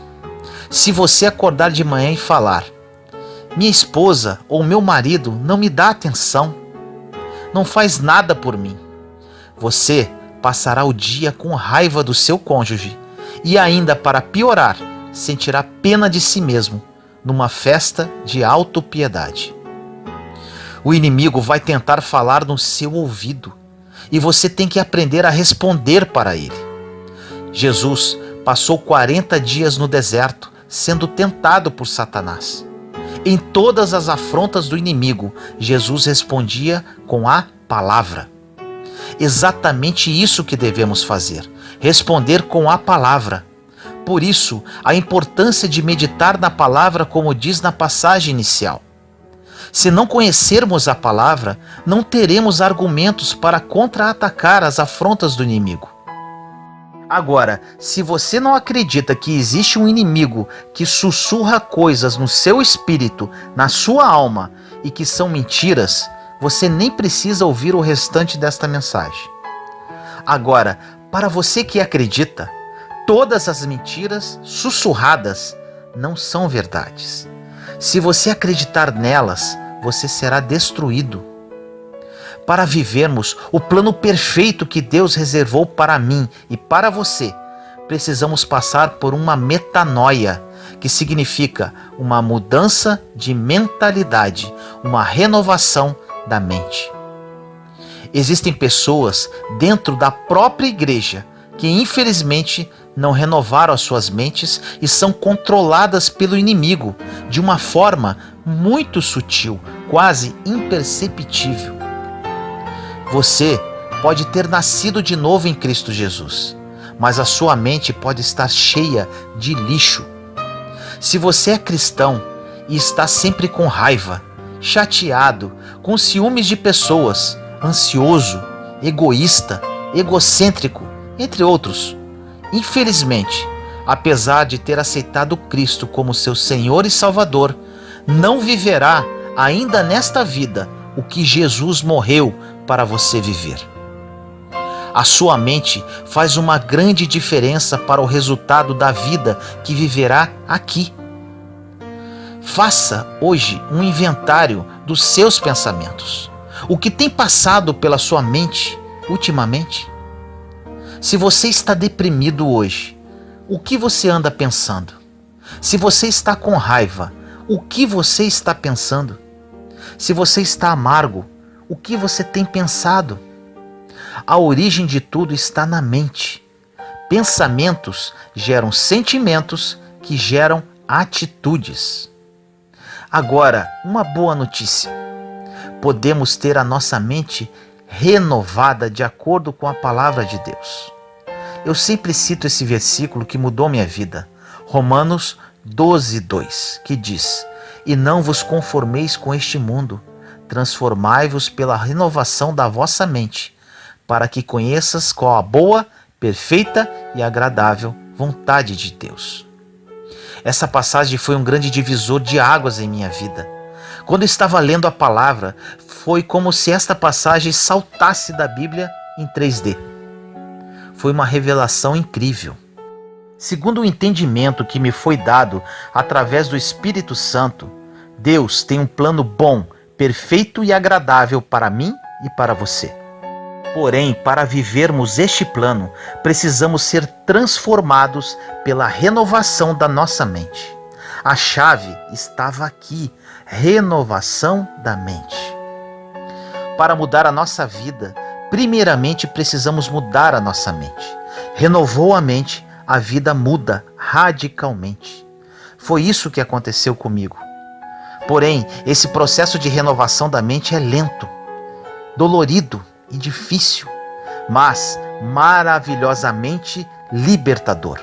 Se você acordar de manhã e falar: minha esposa ou meu marido não me dá atenção, não faz nada por mim, você passará o dia com raiva do seu cônjuge e ainda, para piorar, sentirá pena de si mesmo numa festa de autopiedade. O inimigo vai tentar falar no seu ouvido e você tem que aprender a responder para ele. Jesus passou 40 dias no deserto sendo tentado por Satanás. Em todas as afrontas do inimigo, Jesus respondia com a palavra. Exatamente isso que devemos fazer: responder com a palavra. Por isso, a importância de meditar na palavra, como diz na passagem inicial. Se não conhecermos a palavra, não teremos argumentos para contra-atacar as afrontas do inimigo. Agora, se você não acredita que existe um inimigo que sussurra coisas no seu espírito, na sua alma, e que são mentiras, você nem precisa ouvir o restante desta mensagem. Agora, para você que acredita, todas as mentiras sussurradas não são verdades. Se você acreditar nelas, você será destruído. Para vivermos o plano perfeito que Deus reservou para mim e para você, precisamos passar por uma metanoia, que significa uma mudança de mentalidade, uma renovação da mente. Existem pessoas dentro da própria igreja que, infelizmente, não renovaram as suas mentes e são controladas pelo inimigo de uma forma muito sutil, quase imperceptível. Você pode ter nascido de novo em Cristo Jesus, mas a sua mente pode estar cheia de lixo. Se você é cristão e está sempre com raiva, chateado, com ciúmes de pessoas, ansioso, egoísta, egocêntrico, entre outros, infelizmente, apesar de ter aceitado Cristo como seu Senhor e Salvador, não viverá ainda nesta vida o que Jesus morreu para você viver. A sua mente faz uma grande diferença para o resultado da vida que viverá aqui. Faça hoje um inventário dos seus pensamentos. O que tem passado pela sua mente ultimamente? Se você está deprimido hoje, o que você anda pensando? Se você está com raiva, o que você está pensando? Se você está amargo, o que você tem pensado? A origem de tudo está na mente. Pensamentos geram sentimentos que geram atitudes. Agora, uma boa notícia. Podemos ter a nossa mente renovada de acordo com a palavra de Deus. Eu sempre cito esse versículo que mudou minha vida. Romanos 12:2, que diz: E não vos conformeis com este mundo, transformai-vos pela renovação da vossa mente, para que conheças qual a boa, perfeita e agradável vontade de Deus. Essa passagem foi um grande divisor de águas em minha vida. Quando eu estava lendo a palavra, foi como se esta passagem saltasse da Bíblia em 3D. Foi uma revelação incrível. Segundo o entendimento que me foi dado através do Espírito Santo, Deus tem um plano bom, perfeito e agradável para mim e para você. Porém, para vivermos este plano, precisamos ser transformados pela renovação da nossa mente. A chave estava aqui, renovação da mente. Para mudar a nossa vida, primeiramente precisamos mudar a nossa mente. Renovou a mente, a vida muda radicalmente. Foi isso que aconteceu comigo. Porém, esse processo de renovação da mente é lento, dolorido e difícil, mas maravilhosamente libertador.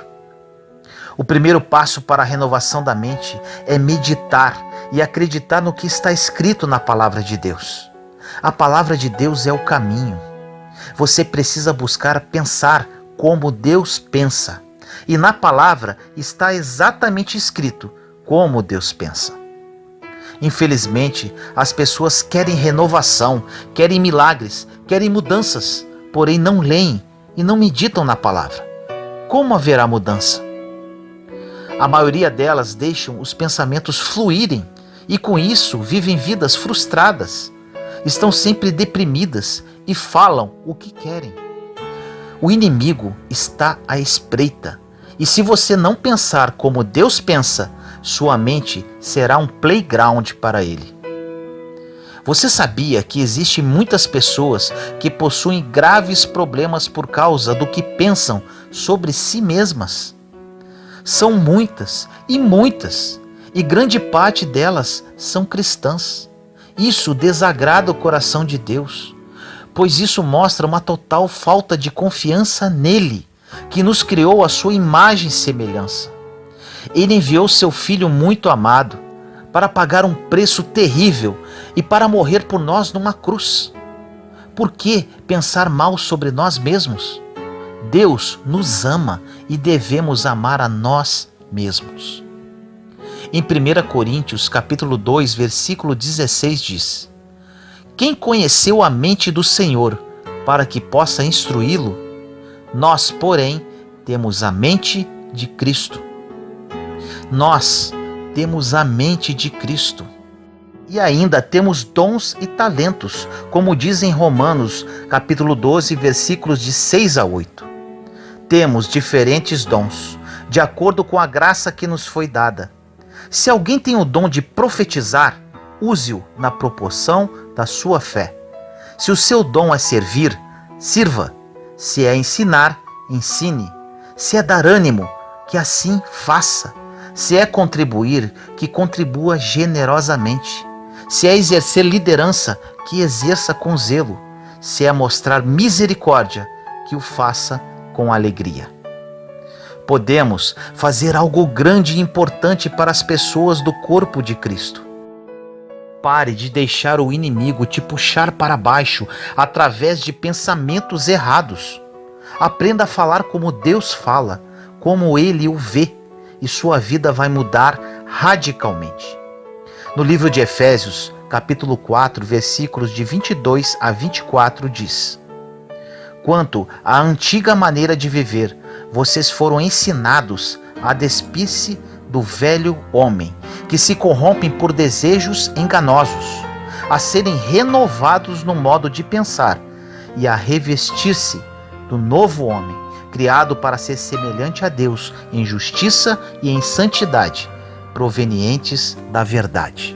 O primeiro passo para a renovação da mente é meditar e acreditar no que está escrito na palavra de Deus. A palavra de Deus é o caminho. Você precisa buscar pensar como Deus pensa. E na palavra está exatamente escrito como Deus pensa. Infelizmente, as pessoas querem renovação, querem milagres, querem mudanças, porém não leem e não meditam na palavra. Como haverá mudança? A maioria delas deixam os pensamentos fluírem e com isso vivem vidas frustradas. Estão sempre deprimidas e falam o que querem. O inimigo está à espreita e se você não pensar como Deus pensa, sua mente será um playground para ele. Você sabia que existem muitas pessoas que possuem graves problemas por causa do que pensam sobre si mesmas? São muitas, e grande parte delas são cristãs. Isso desagrada o coração de Deus, pois isso mostra uma total falta de confiança nele, que nos criou à sua imagem e semelhança. Ele enviou seu Filho muito amado para pagar um preço terrível e para morrer por nós numa cruz. Por que pensar mal sobre nós mesmos? Deus nos ama e devemos amar a nós mesmos. Em 1 Coríntios, capítulo 2, versículo 16 diz: Quem conheceu a mente do Senhor para que possa instruí-lo? Nós, porém, temos a mente de Cristo. Nós temos a mente de Cristo. E ainda temos dons e talentos, como diz em Romanos, capítulo 12, versículos de 6 a 8. Temos diferentes dons, de acordo com a graça que nos foi dada. Se alguém tem o dom de profetizar, use-o na proporção da sua fé. Se o seu dom é servir, sirva. Se é ensinar, ensine. Se é dar ânimo, que assim faça. Se é contribuir, que contribua generosamente. Se é exercer liderança, que exerça com zelo. Se é mostrar misericórdia, que o faça com alegria. podemos fazer algo grande e importante para as pessoas do corpo de Cristo. Pare de deixar o inimigo te puxar para baixo através de pensamentos errados. Aprenda a falar como Deus fala, como Ele o vê, e sua vida vai mudar radicalmente. No livro de Efésios, capítulo 4, versículos de 22 a 24 diz: Quanto à antiga maneira de viver, vocês foram ensinados a despir-se do velho homem, que se corrompem por desejos enganosos, a serem renovados no modo de pensar e a revestir-se do novo homem, criado para ser semelhante a Deus em justiça e em santidade, provenientes da verdade.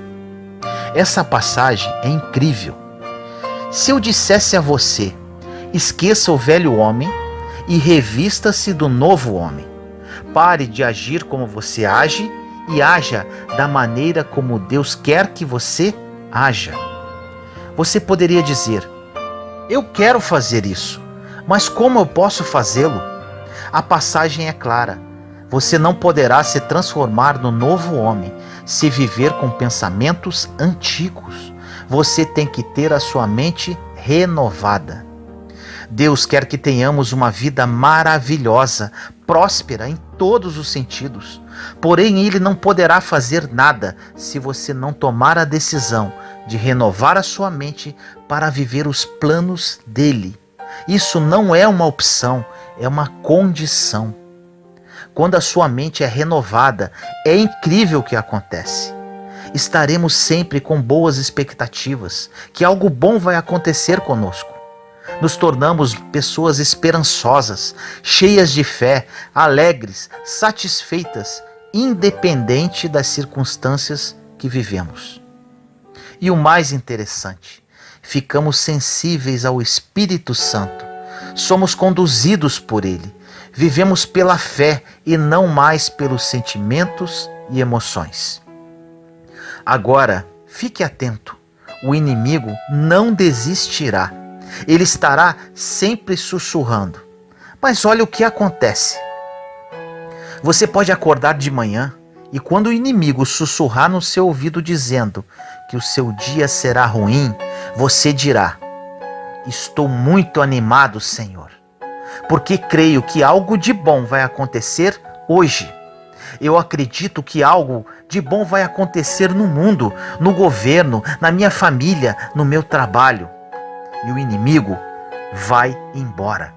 Essa passagem é incrível. Se eu dissesse a você: esqueça o velho homem e revista-se do novo homem. Pare de agir como você age e haja da maneira como Deus quer que você haja. Você poderia dizer: eu quero fazer isso, mas como eu posso fazê-lo? A passagem é clara. Você não poderá se transformar no novo homem se viver com pensamentos antigos. Você tem que ter a sua mente renovada. Deus quer que tenhamos uma vida maravilhosa, próspera em todos os sentidos. Porém, Ele não poderá fazer nada se você não tomar a decisão de renovar a sua mente para viver os planos dEle. Isso não é uma opção, é uma condição. Quando a sua mente é renovada, é incrível o que acontece. Estaremos sempre com boas expectativas, que algo bom vai acontecer conosco. Nos tornamos pessoas esperançosas, cheias de fé, alegres, satisfeitas, independente das circunstâncias que vivemos. E o mais interessante, ficamos sensíveis ao Espírito Santo. Somos conduzidos por Ele. Vivemos pela fé e não mais pelos sentimentos e emoções. Agora, fique atento. O inimigo não desistirá. Ele estará sempre sussurrando. Mas olha o que acontece. Você pode acordar de manhã e quando o inimigo sussurrar no seu ouvido dizendo que o seu dia será ruim, você dirá: estou muito animado, Senhor, porque creio que algo de bom vai acontecer hoje. Eu acredito que algo de bom vai acontecer no mundo, no governo, na minha família, no meu trabalho. E o inimigo vai embora.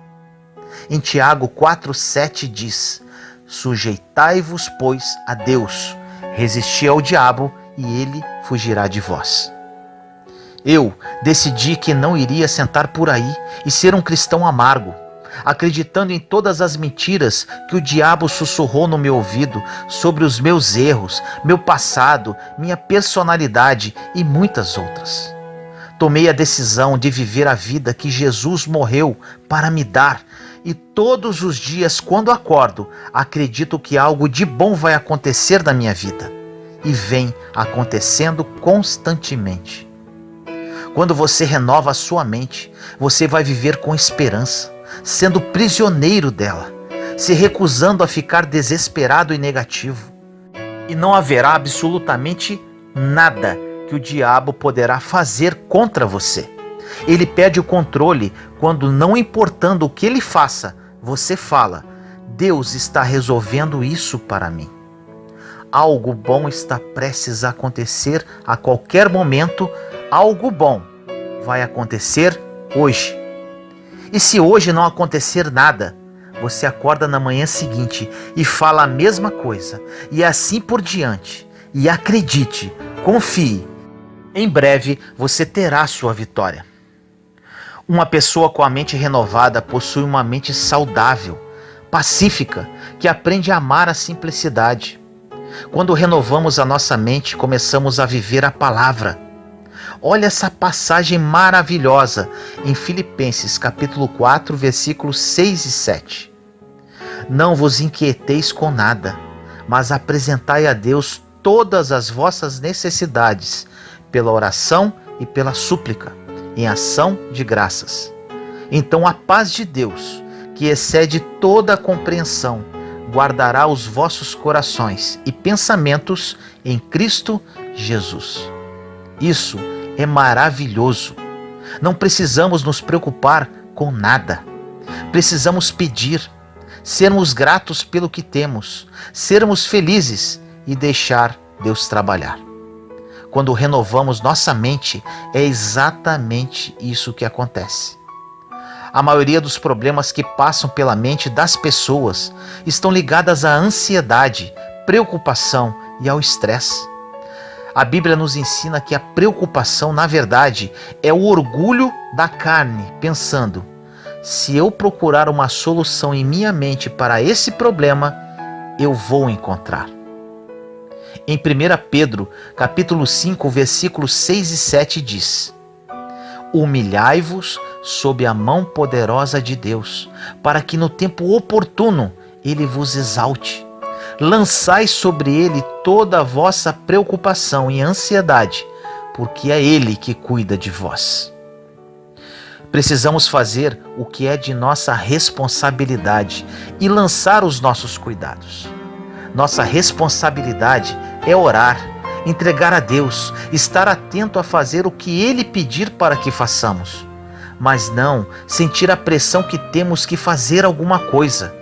Em Tiago 4,7 diz: sujeitai-vos, pois, a Deus, resisti ao diabo e ele fugirá de vós. Eu decidi que não iria sentar por aí e ser um cristão amargo, acreditando em todas as mentiras que o diabo sussurrou no meu ouvido sobre os meus erros, meu passado, minha personalidade e muitas outras. Tomei a decisão de viver a vida que Jesus morreu para me dar e todos os dias, quando acordo, acredito que algo de bom vai acontecer na minha vida e vem acontecendo constantemente. Quando você renova a sua mente, você vai viver com esperança, sendo prisioneiro dela, se recusando a ficar desesperado e negativo. E não haverá absolutamente nada que o diabo poderá fazer contra você. Ele perde o controle quando, não importando o que ele faça, você fala: Deus está resolvendo isso para mim. Algo bom está prestes a acontecer a qualquer momento. Algo bom vai acontecer hoje. E se hoje não acontecer nada, você acorda na manhã seguinte e fala a mesma coisa, e assim por diante. E acredite, confie, em breve você terá sua vitória. Uma pessoa com a mente renovada possui uma mente saudável, pacífica, que aprende a amar a simplicidade. Quando renovamos a nossa mente, começamos a viver a palavra. Olha essa passagem maravilhosa em Filipenses capítulo 4, versículos 6 e 7. Não vos inquieteis com nada, mas apresentai a Deus todas as vossas necessidades, pela oração e pela súplica, em ação de graças. Então a paz de Deus, que excede toda a compreensão, guardará os vossos corações e pensamentos em Cristo Jesus. Isso é maravilhoso. Não precisamos nos preocupar com nada. Precisamos pedir, sermos gratos pelo que temos, sermos felizes e deixar Deus trabalhar. Quando renovamos nossa mente, é exatamente isso que acontece. A maioria dos problemas que passam pela mente das pessoas estão ligadas à ansiedade, preocupação e ao estresse. A Bíblia nos ensina que a preocupação, na verdade, é o orgulho da carne, pensando: se eu procurar uma solução em minha mente para esse problema, eu vou encontrar. Em 1 Pedro, capítulo 5, versículos 6 e 7 diz: humilhai-vos sob a mão poderosa de Deus, para que no tempo oportuno ele vos exalte. Lançai sobre ele toda a vossa preocupação e ansiedade, porque é ele que cuida de vós. Precisamos fazer o que é de nossa responsabilidade e lançar os nossos cuidados. Nossa responsabilidade é orar, entregar a Deus, estar atento a fazer o que Ele pedir para que façamos, mas não sentir a pressão que temos que fazer alguma coisa,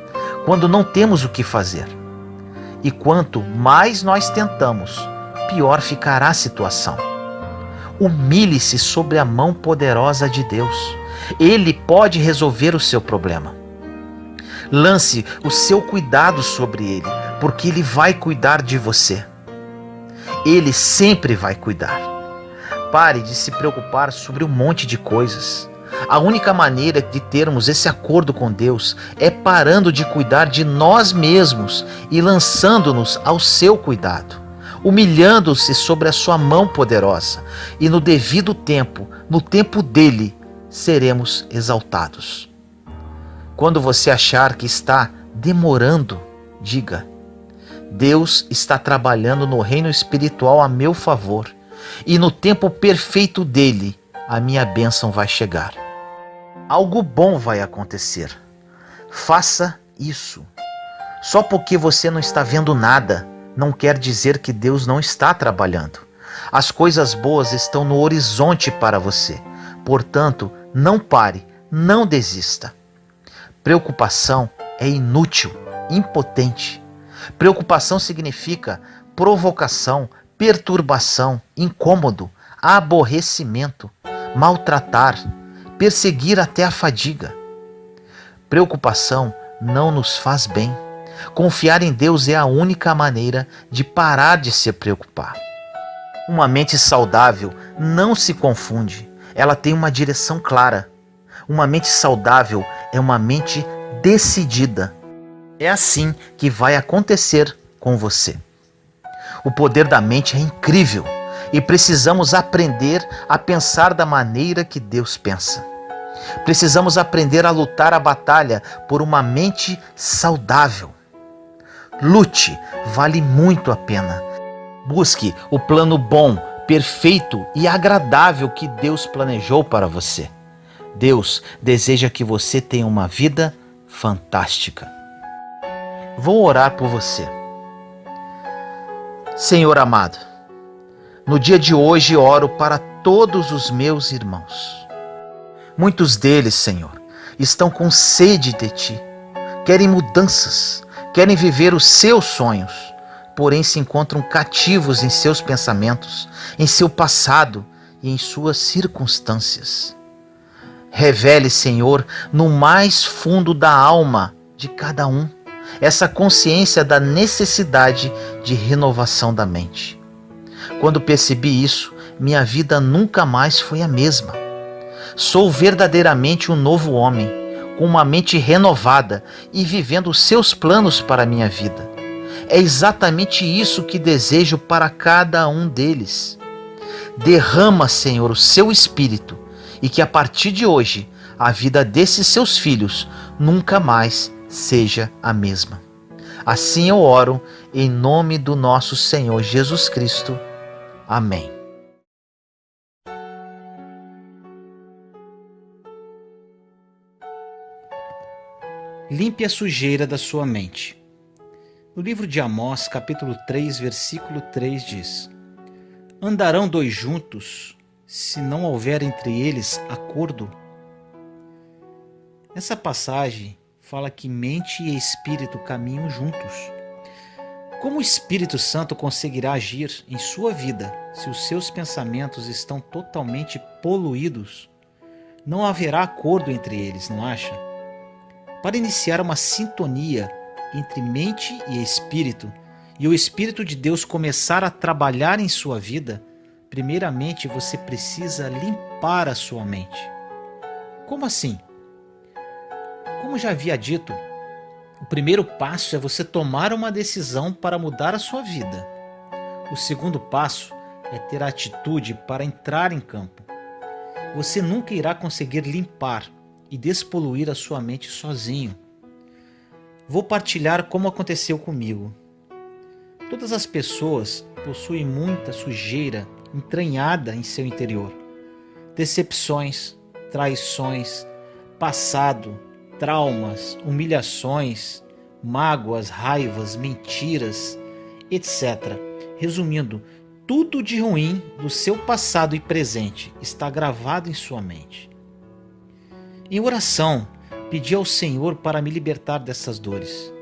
quando não temos o que fazer. E quanto mais nós tentamos, pior ficará a situação. Humilhe-se sobre a mão poderosa de Deus. Ele pode resolver o seu problema. Lance o seu cuidado sobre Ele, porque Ele vai cuidar de você. Ele sempre vai cuidar. Pare de se preocupar sobre um monte de coisas. A única maneira de termos esse acordo com Deus é parando de cuidar de nós mesmos e lançando-nos ao seu cuidado, humilhando-se sobre a sua mão poderosa, e no devido tempo, no tempo dele, seremos exaltados. Quando você achar que está demorando, diga: Deus está trabalhando no reino espiritual a meu favor, e no tempo perfeito dele, a minha bênção vai chegar. Algo bom vai acontecer. Faça isso. Só porque você não está vendo nada, não quer dizer que Deus não está trabalhando. As coisas boas estão no horizonte para você. Portanto, não pare, não desista. Preocupação é inútil, impotente. Preocupação significa provocação, perturbação, incômodo, aborrecimento, maltratar, perseguir até a fadiga. Preocupação não nos faz bem. Confiar em Deus é a única maneira de parar de se preocupar. Uma mente saudável não se confunde. Ela tem uma direção clara. Uma mente saudável é uma mente decidida. É assim que vai acontecer com você. O poder da mente é incrível e precisamos aprender a pensar da maneira que Deus pensa. Precisamos aprender a lutar a batalha por uma mente saudável. Lute, vale muito a pena. Busque o plano bom, perfeito e agradável que Deus planejou para você. Deus deseja que você tenha uma vida fantástica. Vou orar por você. Senhor amado, no dia de hoje oro para todos os meus irmãos. Muitos deles, Senhor, estão com sede de Ti, querem mudanças, querem viver os seus sonhos, porém se encontram cativos em seus pensamentos, em seu passado e em suas circunstâncias. Revele, Senhor, no mais fundo da alma de cada um, essa consciência da necessidade de renovação da mente. Quando percebi isso, minha vida nunca mais foi a mesma. Sou verdadeiramente um novo homem, com uma mente renovada e vivendo os seus planos para a minha vida. É exatamente isso que desejo para cada um deles. Derrama, Senhor, o seu Espírito e que a partir de hoje a vida desses seus filhos nunca mais seja a mesma. Assim eu oro em nome do nosso Senhor Jesus Cristo. Amém. Limpe a sujeira da sua mente. No livro de Amós, capítulo 3, versículo 3 diz: Andarão dois juntos, se não houver entre eles acordo? Essa passagem fala que mente e espírito caminham juntos. Como o Espírito Santo conseguirá agir em sua vida se os seus pensamentos estão totalmente poluídos? Não haverá acordo entre eles, não acha? Para iniciar uma sintonia entre mente e espírito, e o Espírito de Deus começar a trabalhar em sua vida, primeiramente você precisa limpar a sua mente. Como assim? Como já havia dito, o primeiro passo é você tomar uma decisão para mudar a sua vida. O segundo passo é ter a atitude para entrar em campo. Você nunca irá conseguir limpar e despoluir a sua mente sozinho. Vou partilhar como aconteceu comigo. Todas as pessoas possuem muita sujeira entranhada em seu interior. Decepções, traições, passado, traumas, humilhações, mágoas, raivas, mentiras, etc. Resumindo, tudo de ruim do seu passado e presente está gravado em sua mente. Em oração, pedi ao Senhor para me libertar dessas dores.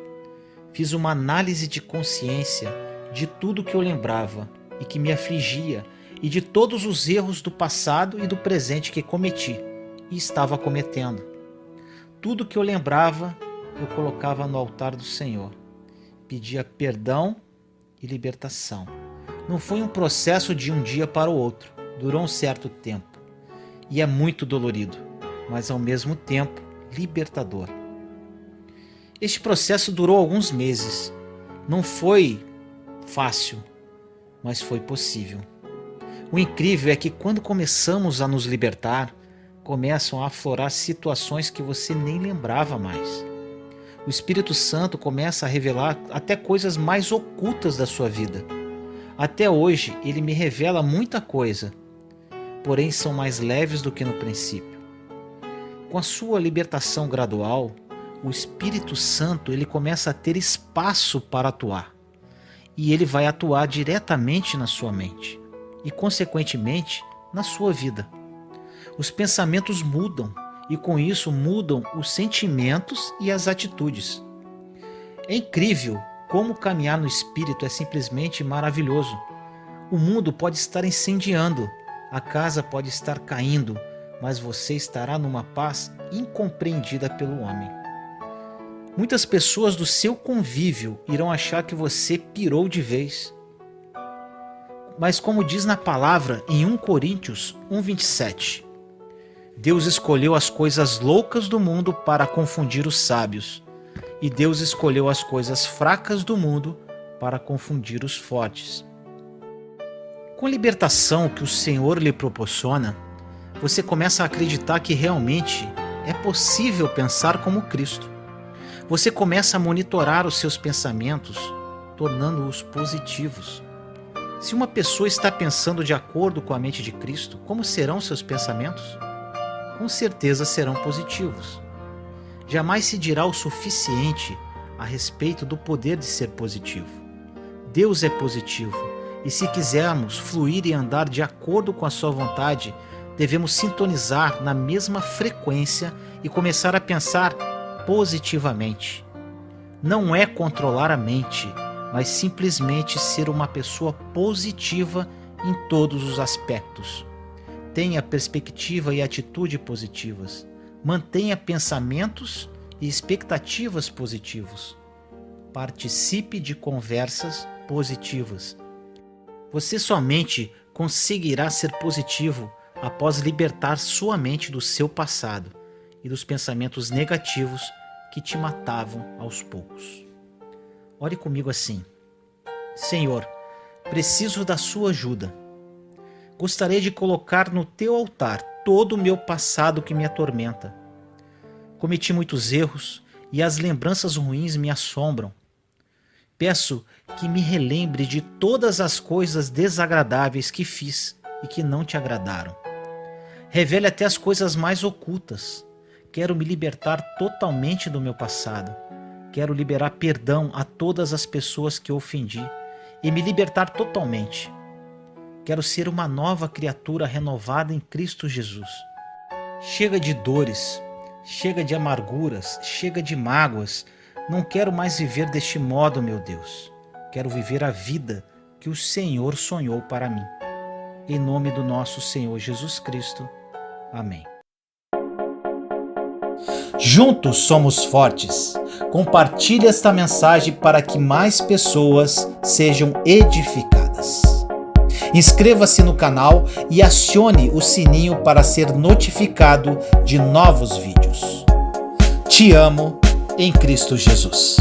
Fiz uma análise de consciência de tudo que eu lembrava e que me afligia e de todos os erros do passado e do presente que cometi e estava cometendo. Tudo que eu lembrava, eu colocava no altar do Senhor. Pedia perdão e libertação. Não foi um processo de um dia para o outro. Durou um certo tempo. E é muito dolorido, mas ao mesmo tempo libertador. Este processo durou alguns meses. Não foi fácil, mas foi possível. O incrível é que quando começamos a nos libertar, começam a aflorar situações que você nem lembrava mais. O Espírito Santo começa a revelar até coisas mais ocultas da sua vida. Até hoje, ele me revela muita coisa, porém são mais leves do que no princípio. Com a sua libertação gradual, o Espírito Santo ele começa a ter espaço para atuar. E ele vai atuar diretamente na sua mente e, consequentemente, na sua vida. Os pensamentos mudam e com isso mudam os sentimentos e as atitudes. É incrível como caminhar no Espírito é simplesmente maravilhoso. O mundo pode estar incendiando, a casa pode estar caindo, mas você estará numa paz incompreendida pelo homem. Muitas pessoas do seu convívio irão achar que você pirou de vez. Mas como diz na palavra em 1 Coríntios 1:27, Deus escolheu as coisas loucas do mundo para confundir os sábios, e Deus escolheu as coisas fracas do mundo para confundir os fortes. Com a libertação que o Senhor lhe proporciona, você começa a acreditar que realmente é possível pensar como Cristo. Você começa a monitorar os seus pensamentos, tornando-os positivos. Se uma pessoa está pensando de acordo com a mente de Cristo, como serão seus pensamentos? Com certeza serão positivos. Jamais se dirá o suficiente a respeito do poder de ser positivo. Deus é positivo, e se quisermos fluir e andar de acordo com a sua vontade, devemos sintonizar na mesma frequência e começar a pensar positivamente. Não é controlar a mente, mas simplesmente ser uma pessoa positiva em todos os aspectos. Tenha perspectiva e atitude positivas. Mantenha pensamentos e expectativas positivos. Participe de conversas positivas. Você somente conseguirá ser positivo após libertar sua mente do seu passado e dos pensamentos negativos que te matavam aos poucos. Ore comigo assim: Senhor, preciso da sua ajuda. Gostaria de colocar no teu altar todo o meu passado que me atormenta. Cometi muitos erros e as lembranças ruins me assombram. Peço que me relembre de todas as coisas desagradáveis que fiz e que não te agradaram. Revele até as coisas mais ocultas. Quero me libertar totalmente do meu passado. Quero liberar perdão a todas as pessoas que ofendi e me libertar totalmente. Quero ser uma nova criatura renovada em Cristo Jesus. Chega de dores, chega de amarguras, chega de mágoas. Não quero mais viver deste modo, meu Deus. Quero viver a vida que o Senhor sonhou para mim. Em nome do nosso Senhor Jesus Cristo. Amém. Juntos somos fortes. Compartilhe esta mensagem para que mais pessoas sejam edificadas. Inscreva-se no canal e acione o sininho para ser notificado de novos vídeos. Te amo em Cristo Jesus.